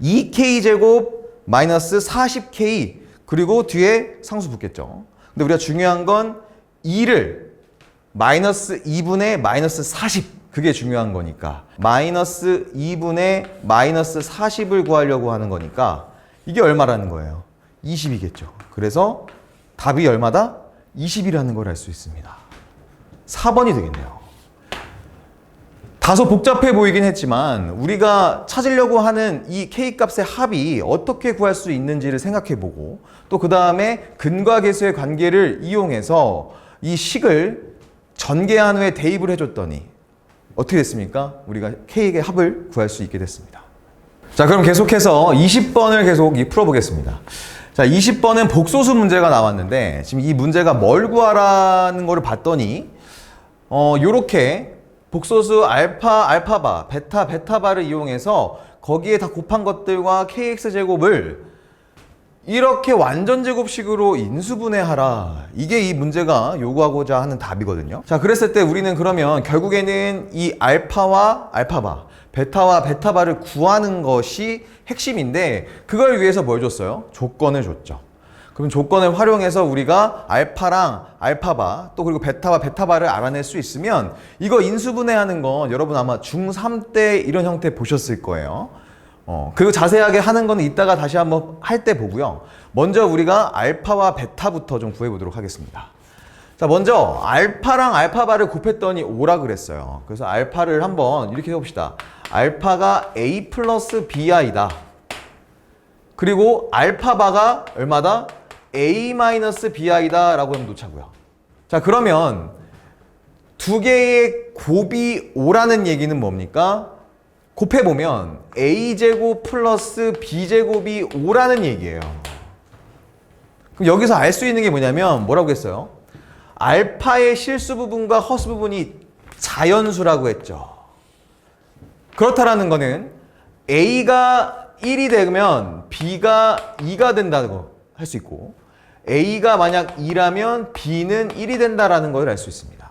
2k 제곱 마이너스 40k 그리고 뒤에 상수 붙겠죠. 근데 우리가 중요한 건 2를 마이너스 2분의 마이너스 40 그게 중요한 거니까 마이너스 2분의 마이너스 40을 구하려고 하는 거니까 이게 얼마라는 거예요? 20이겠죠. 그래서 답이 얼마다? 20이라는 걸 알 수 있습니다. 4번이 되겠네요. 다소 복잡해 보이긴 했지만 우리가 찾으려고 하는 이 K값의 합이 어떻게 구할 수 있는지를 생각해보고 또 그 다음에 근과 계수의 관계를 이용해서 이 식을 전개한 후에 대입을 해줬더니 어떻게 됐습니까? 우리가 K의 합을 구할 수 있게 됐습니다. 자, 그럼 계속해서 20번을 계속 풀어보겠습니다. 자, 20번은 복소수 문제가 나왔는데 지금 이 문제가 뭘 구하라는 거를 봤더니 요렇게 복소수 알파, 알파바, 베타, 베타바를 이용해서 거기에 다 곱한 것들과 kx제곱을 이렇게 완전제곱식으로 인수분해하라. 이게 이 문제가 요구하고자 하는 답이거든요. 자, 그랬을 때 우리는 그러면 결국에는 이 알파와 알파바, 베타와 베타바를 구하는 것이 핵심인데 그걸 위해서 뭘 줬어요? 조건을 줬죠. 그럼 조건을 활용해서 우리가 알파랑 알파바 또 그리고 베타와 베타바를 알아낼 수 있으면 이거 인수분해하는 건 여러분 아마 중3 때 이런 형태 보셨을 거예요. 그리고 자세하게 하는 거는 이따가 다시 한번 할 때 보고요. 먼저 우리가 알파와 베타부터 좀 구해보도록 하겠습니다. 자, 먼저 알파랑 알파바를 곱했더니 5라 그랬어요. 그래서 알파를 한번 이렇게 해봅시다. 알파가 a 플러스 bi다. 그리고 알파바가 얼마다? a 마이너스 bi다 라고 하면 놓자고요. 자, 그러면 두 개의 곱이 5라는 얘기는 뭡니까? 곱해보면 a제곱 플러스 b제곱이 5라는 얘기예요. 그럼 여기서 알 수 있는 게 뭐냐면 뭐라고 했어요? 알파의 실수 부분과 허수 부분이 자연수라고 했죠. 그렇다라는 거는 a가 1이 되면 b가 2가 된다고 할 수 있고 a가 만약 2라면 b는 1이 된다라는 걸 알 수 있습니다.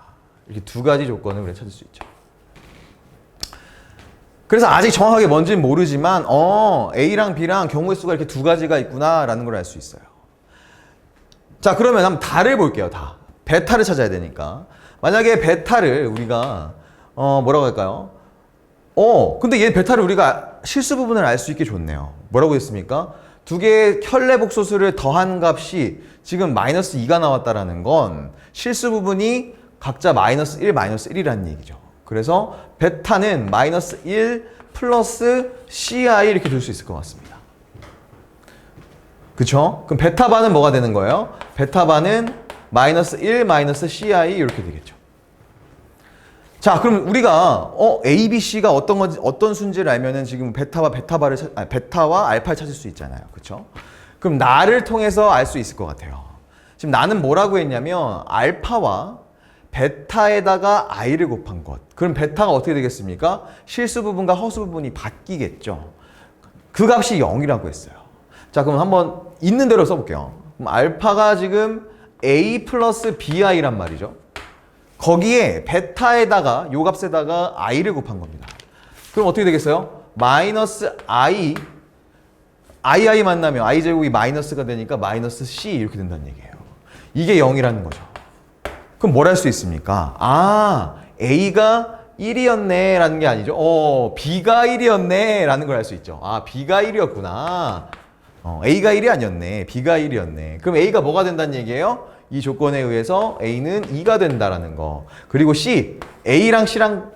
이렇게 두 가지 조건을 우리가 찾을 수 있죠. 그래서 아직 정확하게 뭔지는 모르지만 A랑 B랑 경우의 수가 이렇게 두 가지가 있구나 라는 걸 알 수 있어요. 자, 그러면 한번 다를 볼게요. 다. 베타를 찾아야 되니까. 만약에 베타를 우리가 뭐라고 할까요? 근데 얘 베타를 우리가 실수 부분을 알 수 있게 줬네요. 뭐라고 했습니까? 두 개의 켤레 복소수를 더한 값이 지금 마이너스 2가 나왔다라는 건 실수 부분이 각자 마이너스 1, 마이너스 1이라는 얘기죠. 그래서 베타는 마이너스 1 플러스 ci 이렇게 줄 수 있을 것 같습니다. 그쵸? 그럼 베타바는 뭐가 되는 거예요? 베타바는 마이너스 1 마이너스 ci 이렇게 되겠죠. 자, 그럼 우리가 A, B, C가 어떤 순지를 알면은 지금 베타와 베타와 알파를 찾을 수 있잖아요. 그쵸? 그럼 나를 통해서 알 수 있을 것 같아요. 지금 나는 뭐라고 했냐면 알파와 베타에다가 i를 곱한 것. 그럼 베타가 어떻게 되겠습니까? 실수 부분과 허수 부분이 바뀌겠죠. 그 값이 0이라고 했어요. 자, 그럼 한번 있는 대로 써볼게요. 그럼 알파가 지금 a 플러스 bi란 말이죠. 거기에 베타에다가 요 값에다가 i를 곱한 겁니다. 그럼 어떻게 되겠어요? 마이너스 i 만나면 i제곱이 마이너스가 되니까 마이너스 c 이렇게 된다는 얘기예요. 이게 0이라는 거죠. 그럼 뭘 할 수 있습니까? A가 1이었네 라는 게 아니죠. B가 1이었네 라는 걸 알 수 있죠. B가 1이었구나. A가 1이 아니었네. B가 1이었네. 그럼 A가 뭐가 된다는 얘기예요? 이 조건에 의해서 A는 2가 된다라는 거. 그리고 C, A랑 C랑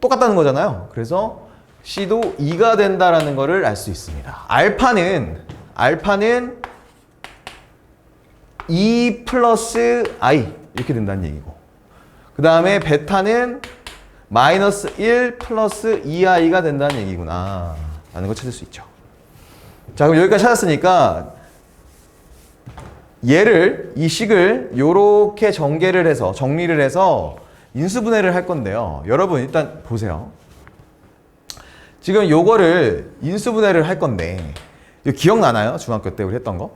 똑같다는 거잖아요. 그래서 C도 2가 된다라는 거를 알 수 있습니다. 알파는 2 플러스 I 이렇게 된다는 얘기고, 그 다음에 베타는 마이너스 1 플러스 2i가 된다는 얘기구나 라는 걸 찾을 수 있죠. 자, 그럼 여기까지 찾았으니까 이 식을 요렇게 정리를 해서 인수분해를 할 건데요. 여러분 일단 보세요. 지금 요거를 인수분해를 할 건데 이거 기억나나요? 중학교 때 우리 했던 거?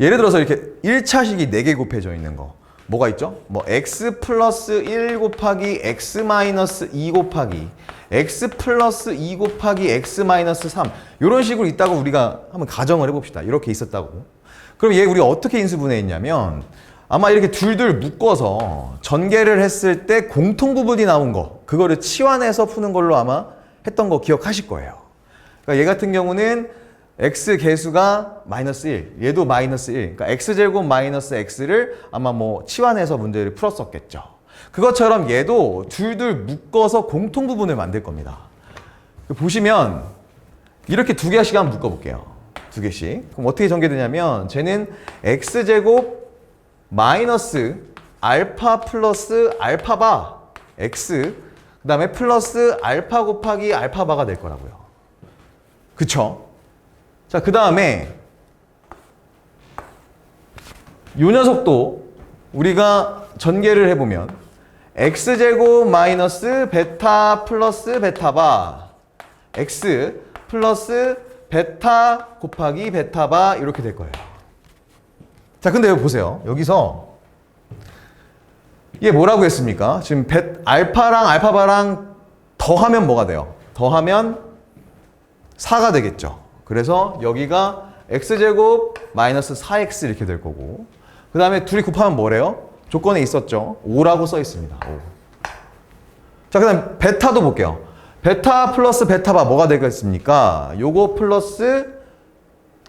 예를 들어서 이렇게 1차식이 4개 곱해져 있는 거 뭐가 있죠? 뭐 x 플러스 1 곱하기 x 마이너스 2 곱하기 x 플러스 2 곱하기 x 마이너스 3 이런 식으로 있다고 우리가 한번 가정을 해봅시다. 이렇게 있었다고. 그럼 얘 우리가 어떻게 인수분해했냐면 아마 이렇게 둘둘 묶어서 전개를 했을 때 공통 부분이 나온 거 그거를 치환해서 푸는 걸로 아마 했던 거 기억하실 거예요. 그러니까 얘 같은 경우는 x 개수가 마이너스 1, 얘도 마이너스 1. 그러니까 x제곱 마이너스 x를 아마 뭐 치환해서 문제를 풀었었겠죠. 그것처럼 얘도 둘둘 묶어서 공통 부분을 만들 겁니다. 보시면 이렇게 2개씩 한번 묶어볼게요. 2개씩. 그럼 어떻게 전개되냐면 쟤는 x제곱 마이너스 알파 플러스 알파바 x 그 다음에 플러스 알파 곱하기 알파바가 될 거라고요. 그쵸? 자, 그 다음에 이 녀석도 우리가 전개를 해보면 x제곱 마이너스 베타 플러스 베타바 x 플러스 베타 곱하기 베타바 이렇게 될 거예요. 자, 근데 여기 보세요. 여기서 이게 뭐라고 했습니까? 지금 알파랑 알파바랑 더하면 뭐가 돼요? 더하면 4가 되겠죠. 그래서 여기가 x제곱 마이너스 4x 이렇게 될 거고 그 다음에 둘이 곱하면 뭐래요? 조건에 있었죠. 5라고 써 있습니다. 5. 자, 그 다음 베타도 볼게요. 베타 플러스 베타바 뭐가 되겠습니까? 요거 플러스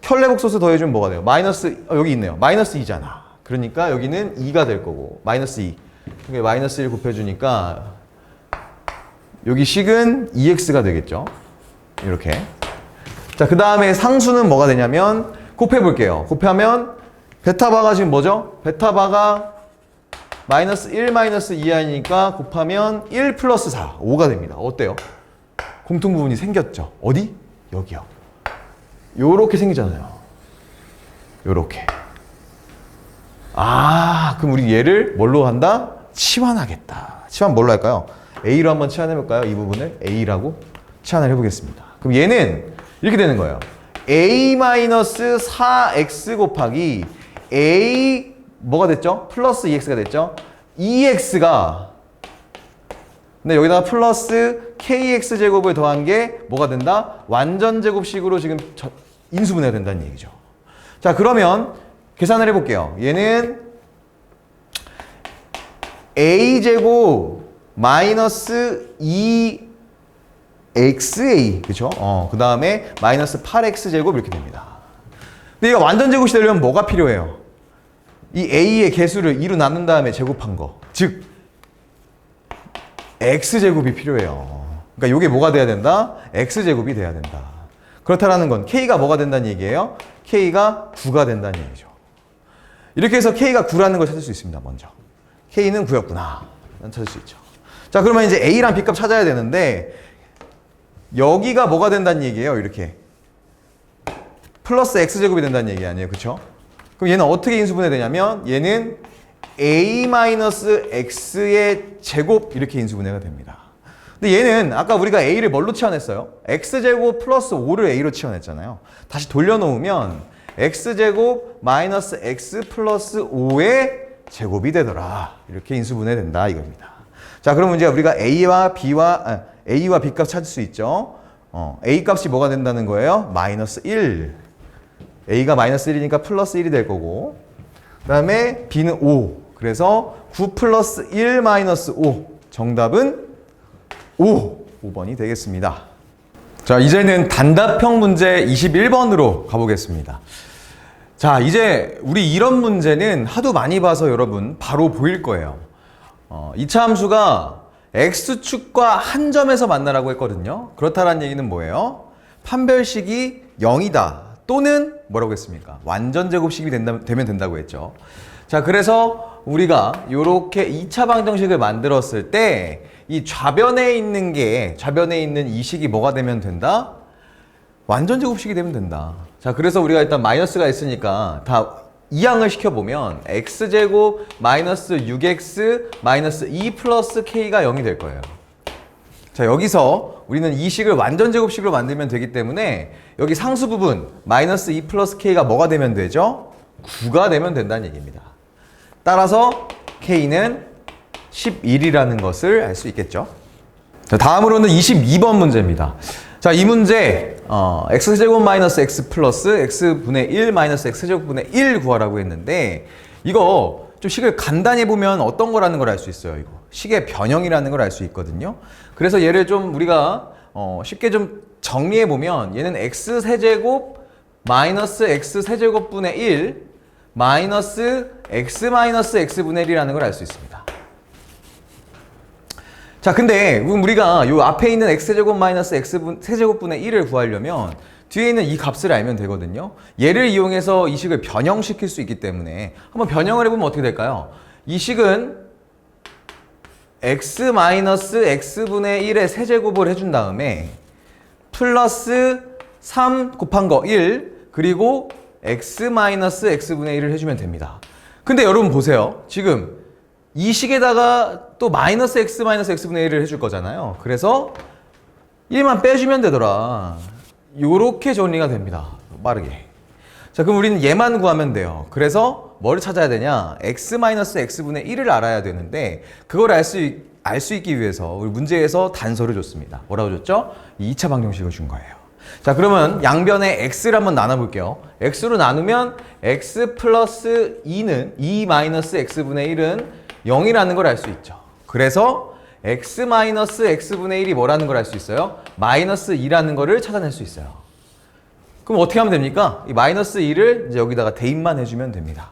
켤레복소스 더해주면 뭐가 돼요? 마이너스, 여기 있네요. 마이너스 2잖아. 그러니까 여기는 2가 될 거고 마이너스 2. 이게 마이너스 1 곱해주니까 여기 식은 2x가 되겠죠. 이렇게. 자, 그 다음에 상수는 뭐가 되냐면 곱해볼게요. 곱하면 베타바가 지금 뭐죠? 베타바가 마이너스 1 마이너스 2이니까 곱하면 1 플러스 4, 5가 됩니다. 어때요? 공통 부분이 생겼죠. 어디? 여기요. 요렇게 생기잖아요. 요렇게. 아, 그럼 우리 얘를 뭘로 한다? 치환하겠다. 치환 뭘로 할까요? A로 한번 치환해볼까요? 이 부분을 A라고 치환을 해보겠습니다. 그럼 얘는 이렇게 되는 거예요. A-4x 곱하기 A 뭐가 됐죠? 플러스 2x가 됐죠? 2x가 근데 여기다가 플러스 kx 제곱을 더한 게 뭐가 된다? 완전 제곱식으로 지금 인수분해가 된다는 얘기죠. 자, 그러면 계산을 해볼게요. 얘는 a 제곱 마이너스 2xa 그쵸? 그 다음에 마이너스 8x 제곱 이렇게 됩니다. 근데 얘가 완전 제곱이 되려면 뭐가 필요해요? 이 a의 개수를 2로 나눈 다음에 제곱한 거. 즉 x제곱이 필요해요. 그러니까 이게 뭐가 돼야 된다? x제곱이 돼야 된다. 그렇다라는 건 k가 뭐가 된다는 얘기예요? k가 9가 된다는 얘기죠. 이렇게 해서 k가 9라는 걸 찾을 수 있습니다. 먼저. k는 9였구나. 찾을 수 있죠. 자, 그러면 이제 a랑 b값 찾아야 되는데 여기가 뭐가 된다는 얘기예요? 이렇게. 플러스 x제곱이 된다는 얘기 아니에요? 그쵸? 그럼 얘는 어떻게 인수분해 되냐면 얘는 a-x의 제곱 이렇게 인수분해가 됩니다. 근데 얘는 아까 우리가 a를 뭘로 치환했어요? x제곱 플러스 5를 a로 치환했잖아요. 다시 돌려놓으면 x제곱 마이너스 x 플러스 5의 제곱이 되더라. 이렇게 인수분해 된다 이겁니다. 자, 그러면 이제 우리가 a와 b 값 찾을 수 있죠. a 값이 뭐가 된다는 거예요? 마이너스 1. a가 마이너스 1이니까 플러스 1이 될 거고 그 다음에 b는 5. 그래서 9 플러스 1 마이너스 5. 정답은 5번이 되겠습니다. 자, 이제는 단답형 문제 21번으로 가보겠습니다. 자, 이제 우리 이런 문제는 하도 많이 봐서 여러분 바로 보일 거예요. 이차 함수가 x축과 한 점에서 만나라고 했거든요. 그렇다는 얘기는 뭐예요? 판별식이 0이다. 또는 뭐라고 했습니까? 완전 제곱식이 되면 된다고 했죠. 자, 그래서 우리가 이렇게 2차 방정식을 만들었을 때 이 좌변에 있는 이 식이 뭐가 되면 된다? 완전 제곱식이 되면 된다. 자, 그래서 우리가 일단 마이너스가 있으니까 다 이항을 시켜보면 x제곱 마이너스 6x 마이너스 2 플러스 k가 0이 될 거예요. 자, 여기서 우리는 이 식을 완전 제곱식으로 만들면 되기 때문에 여기 상수 부분 마이너스 2 플러스 k가 뭐가 되면 되죠? 9가 되면 된다는 얘기입니다. 따라서 k는 11이라는 것을 알 수 있겠죠. 자, 다음으로는 22번 문제입니다. 자, 이 문제 x제곱 마이너스 x 플러스 x분의 1 마이너스 x제곱분의 1 구하라고 했는데 이거 좀 식을 간단히 보면 어떤 거라는 걸 알 수 있어요. 이거 식의 변형이라는 걸 알 수 있거든요. 그래서 얘를 좀 우리가 쉽게 좀 정리해 보면 얘는 x세제곱 마이너스 x세제곱분의 1 마이너스 x 마이너스 x분의 1이라는 걸 알 수 있습니다. 자, 근데 우리가 요 앞에 있는 x제곱 마이너스 x세제곱분의 1을 구하려면 뒤에 있는 이 값을 알면 되거든요. 얘를 이용해서 이 식을 변형시킬 수 있기 때문에 한번 변형을 해보면 어떻게 될까요? 이 식은 x 마이너스 x분의 1의 세제곱을 해준 다음에 플러스 3 곱한 거 1 그리고 x 마이너스 x분의 1을 해주면 됩니다. 근데 여러분 보세요. 지금 이 식에다가 또 마이너스 x 마이너스 x분의 1을 해줄 거잖아요. 그래서 1만 빼주면 되더라. 요렇게 정리가 됩니다. 빠르게. 자, 그럼 우리는 얘만 구하면 돼요. 그래서 뭐를 찾아야 되냐? x 마이너스 x분의 1을 알아야 되는데 그걸 알 수 있기 위해서 우리 문제에서 단서를 줬습니다. 뭐라고 줬죠? 이 2차 방정식을 준 거예요. 자, 그러면 양변에 x를 한번 나눠볼게요. x로 나누면 x 플러스 2는 2 마이너스 x분의 1은 0이라는 걸 알 수 있죠. 그래서 x 마이너스 x분의 1이 뭐라는 걸 알 수 있어요? 마이너스 2라는 거를 찾아낼 수 있어요. 그럼 어떻게 하면 됩니까? 이 마이너스 2를 이제 여기다가 대입만 해주면 됩니다.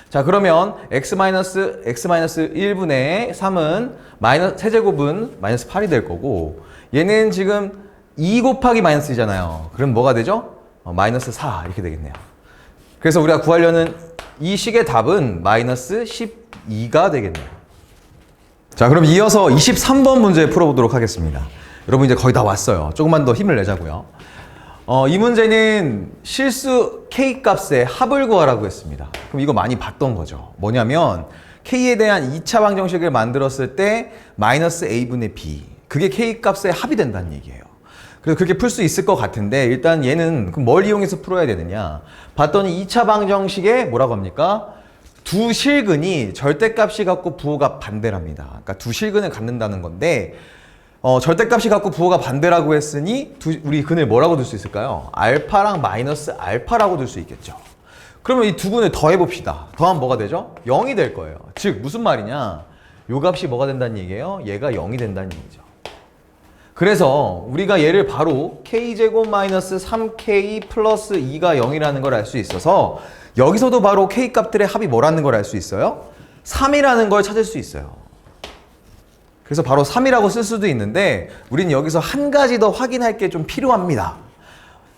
자, 그러면 x 마이너스 1분의 3은 세제곱은 마이너스 8이 될 거고 얘는 지금 2 곱하기 마이너스 2잖아요. 그럼 뭐가 되죠? 마이너스 4 이렇게 되겠네요. 그래서 우리가 구하려는 이 식의 답은 마이너스 12가 되겠네요. 자, 그럼 이어서 23번 문제 풀어보도록 하겠습니다. 여러분 이제 거의 다 왔어요. 조금만 더 힘을 내자고요. 이 문제는 실수 k 값의 합을 구하라고 했습니다. 그럼 이거 많이 봤던 거죠. 뭐냐면 k에 대한 2차 방정식을 만들었을 때 마이너스 a분의 b 그게 k 값의 합이 된다는 얘기예요. 그래서 그렇게 풀 수 있을 것 같은데 일단 얘는 그럼 뭘 이용해서 풀어야 되느냐 봤더니 2차 방정식에 뭐라고 합니까? 두 실근이 절대값이 갖고 부호가 반대랍니다. 그러니까 두 실근을 갖는다는 건데 절대값이 갖고 부호가 반대라고 했으니 우리 근을 뭐라고 둘 수 있을까요? 알파랑 마이너스 알파라고 둘 수 있겠죠. 그러면 이 두 근을 더해봅시다. 더하면 뭐가 되죠? 0이 될 거예요. 즉 무슨 말이냐? 요 값이 뭐가 된다는 얘기예요? 얘가 0이 된다는 얘기죠. 그래서 우리가 얘를 바로 k제곱 마이너스 3k 플러스 2가 0이라는 걸 알 수 있어서 여기서도 바로 k 값들의 합이 뭐라는 걸 알 수 있어요? 3이라는 걸 찾을 수 있어요. 그래서 바로 3이라고 쓸 수도 있는데 우리는 여기서 한 가지 더 확인할 게 좀 필요합니다.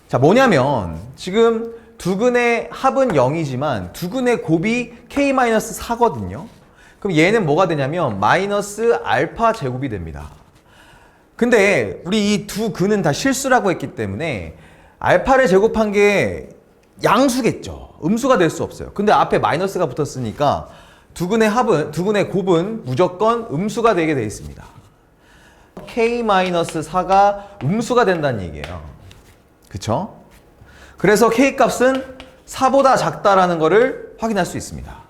자, 뭐냐면 지금 두 근의 합은 0이지만 두 근의 곱이 k-4거든요. 그럼 얘는 뭐가 되냐면 마이너스 알파 제곱이 됩니다. 근데 우리 이 두 근은 다 실수라고 했기 때문에 알파를 제곱한 게 양수겠죠. 음수가 될 수 없어요. 근데 앞에 마이너스가 붙었으니까 두 근의 곱은 무조건 음수가 되게 돼 있습니다. k-4가 음수가 된다는 얘기예요. 그쵸? 그래서 k 값은 4보다 작다라는 거를 확인할 수 있습니다.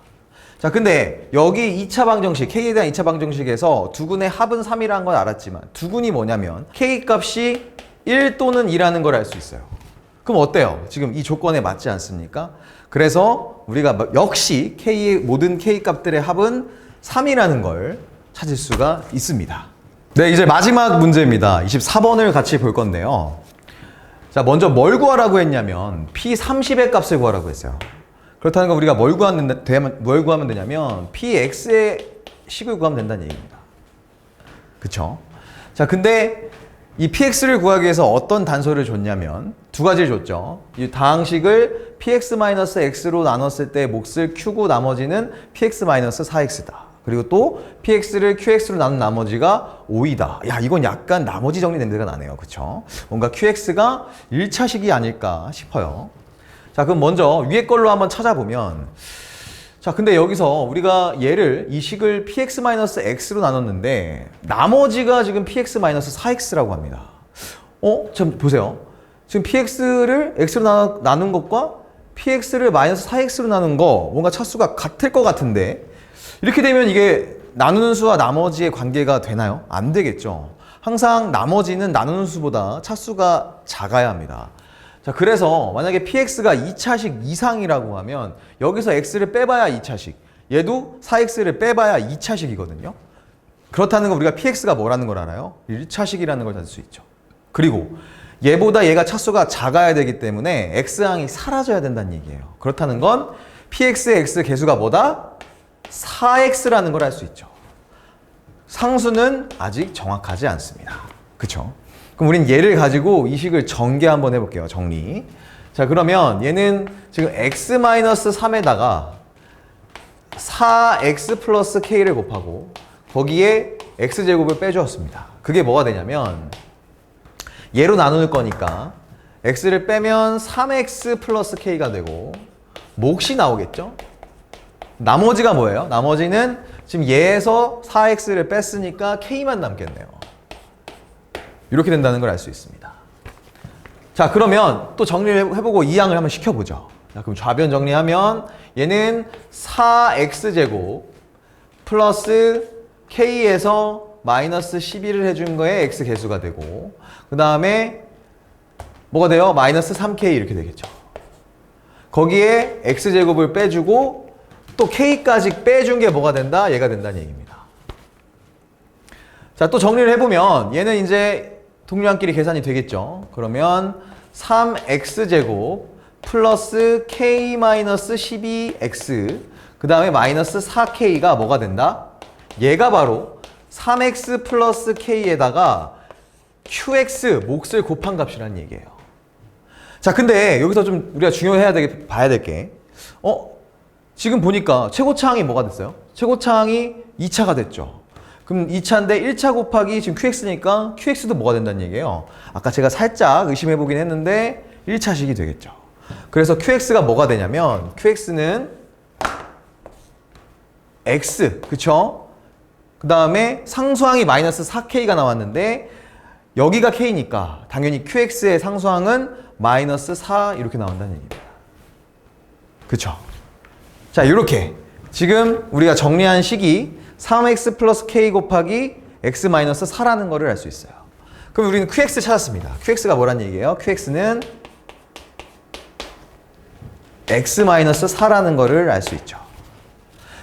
자, 근데 여기 2차 방정식, k에 대한 2차 방정식에서 두 근의 합은 3이라는 건 알았지만 두 근이 뭐냐면 k 값이 1 또는 2라는 걸 알 수 있어요. 그럼 어때요? 지금 이 조건에 맞지 않습니까? 그래서 우리가 역시 모든 k 값들의 합은 3이라는 걸 찾을 수가 있습니다. 네, 이제 마지막 문제입니다. 24번을 같이 볼 건데요. 자, 먼저 뭘 구하라고 했냐면 P30의 값을 구하라고 했어요. 그렇다는 건 우리가 뭘 구하면 되냐면 Px의 식을 구하면 된다는 얘기입니다. 그쵸? 자, 근데 이 Px를 구하기 위해서 어떤 단서를 줬냐면 두 가지를 줬죠. 이 다항식을 Px-X로 나눴을 때 몫을 Q고 나머지는 Px-4X다. 그리고 또 Px를 QX로 나눈 나머지가 5이다. 야, 이건 약간 나머지 정리 냄새가 나네요. 그쵸? 뭔가 QX가 1차식이 아닐까 싶어요. 자, 그럼 먼저 위에 걸로 한번 찾아보면 자, 근데 여기서 우리가 얘를 이 식을 px-x로 나눴는데 나머지가 지금 px-4x라고 합니다. 좀 보세요. 지금 px를 x로 나눈 것과 px를 -4x로 나눈 거 뭔가 차수가 같을 것 같은데 이렇게 되면 이게 나누는 수와 나머지의 관계가 되나요? 안 되겠죠. 항상 나머지는 나누는 수보다 차수가 작아야 합니다. 자, 그래서 만약에 px가 2차식 이상이라고 하면 여기서 x를 빼봐야 2차식, 얘도 4x를 빼봐야 2차식이거든요. 그렇다는 건 우리가 px가 뭐라는 걸 알아요? 1차식이라는 걸 찾을 수 있죠. 그리고 얘보다 얘가 차수가 작아야 되기 때문에 x항이 사라져야 된다는 얘기예요. 그렇다는 건 px의 x 개수가 뭐다? 4x라는 걸 알 수 있죠. 상수는 아직 정확하지 않습니다. 그쵸? 그럼 우린 얘를 가지고 이 식을 전개 한번 해볼게요. 정리. 자, 그러면 얘는 지금 x-3에다가 4x 플러스 k를 곱하고 거기에 x제곱을 빼주었습니다. 그게 뭐가 되냐면 얘로 나눌 거니까 x를 빼면 3x 플러스 k가 되고 몫이 나오겠죠? 나머지가 뭐예요? 나머지는 지금 얘에서 4x를 뺐으니까 k만 남겠네요. 이렇게 된다는 걸 알 수 있습니다. 자, 그러면 또 정리를 해보고 이항을 한번 시켜보죠. 자, 그럼 좌변 정리하면 얘는 4x제곱 플러스 k에서 마이너스 12를 해준 거에 x 개수가 되고 그 다음에 뭐가 돼요? 마이너스 3k 이렇게 되겠죠. 거기에 x제곱을 빼주고 또 k까지 빼준 게 뭐가 된다? 얘가 된다는 얘기입니다. 자, 또 정리를 해보면 얘는 이제 동류항끼리 계산이 되겠죠. 그러면 3x제곱 플러스 k-12x 그 다음에 마이너스 4k가 뭐가 된다? 얘가 바로 3x 플러스 k에다가 qx 몫을 곱한 값이라는 얘기예요. 자, 근데 여기서 좀 우리가 봐야 될 게 지금 보니까 최고차항이 뭐가 됐어요? 최고차항이 2차가 됐죠. 그럼 2차인데 1차 곱하기 지금 qx니까 qx도 뭐가 된다는 얘기예요. 아까 제가 살짝 의심해 보긴 했는데 1차식이 되겠죠. 그래서 qx가 뭐가 되냐면 qx는 x, 그쵸? 그 다음에 상수항이 마이너스 4k가 나왔는데 여기가 k니까 당연히 qx의 상수항은 마이너스 4 이렇게 나온다는 얘기입니다. 그쵸? 자, 이렇게 지금 우리가 정리한 식이 3x 플러스 k 곱하기 x 마이너스 4라는 거를 알 수 있어요. 그럼 우리는 qx 찾았습니다. qx가 뭐란 얘기예요? qx는 x 마이너스 4라는 거를 알 수 있죠.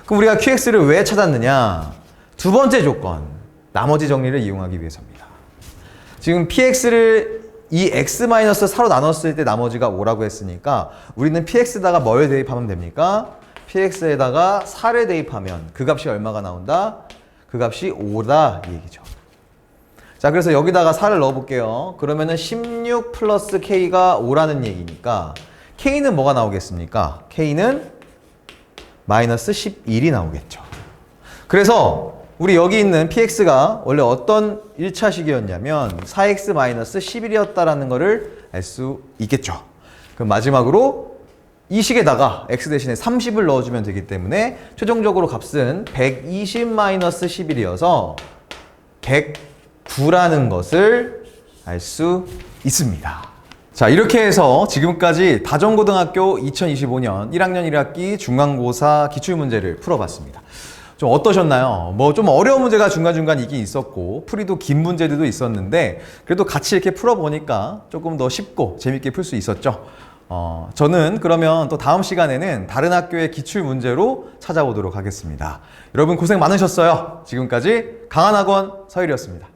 그럼 우리가 qx를 왜 찾았느냐? 두 번째 조건, 나머지 정리를 이용하기 위해서입니다. 지금 px를 이 x 마이너스 4로 나눴을 때 나머지가 5라고 했으니까 우리는 px에다가 뭘 대입하면 됩니까? px에다가 4를 대입하면 그 값이 얼마가 나온다? 그 값이 5다 이 얘기죠. 자, 그래서 여기다가 4를 넣어볼게요. 그러면은 16 플러스 k가 5라는 얘기니까 k는 뭐가 나오겠습니까? k는 마이너스 11이 나오겠죠. 그래서 우리 여기 있는 px가 원래 어떤 1차식이었냐면 4x 마이너스 11이었다라는 거를 알 수 있겠죠. 그럼 마지막으로 이 식에다가 x 대신에 30을 넣어주면 되기 때문에 최종적으로 값은 120-11이어서 109라는 것을 알 수 있습니다. 자, 이렇게 해서 지금까지 다정고등학교 2025년 1학년 1학기 중간고사 기출문제를 풀어봤습니다. 좀 어떠셨나요? 뭐 좀 어려운 문제가 중간중간 있긴 있었고 풀이도 긴 문제들도 있었는데 그래도 같이 이렇게 풀어보니까 조금 더 쉽고 재밌게 풀 수 있었죠. 저는 그러면 또 다음 시간에는 다른 학교의 기출 문제로 찾아오도록 하겠습니다. 여러분 고생 많으셨어요. 지금까지 강한학원 서일이었습니다.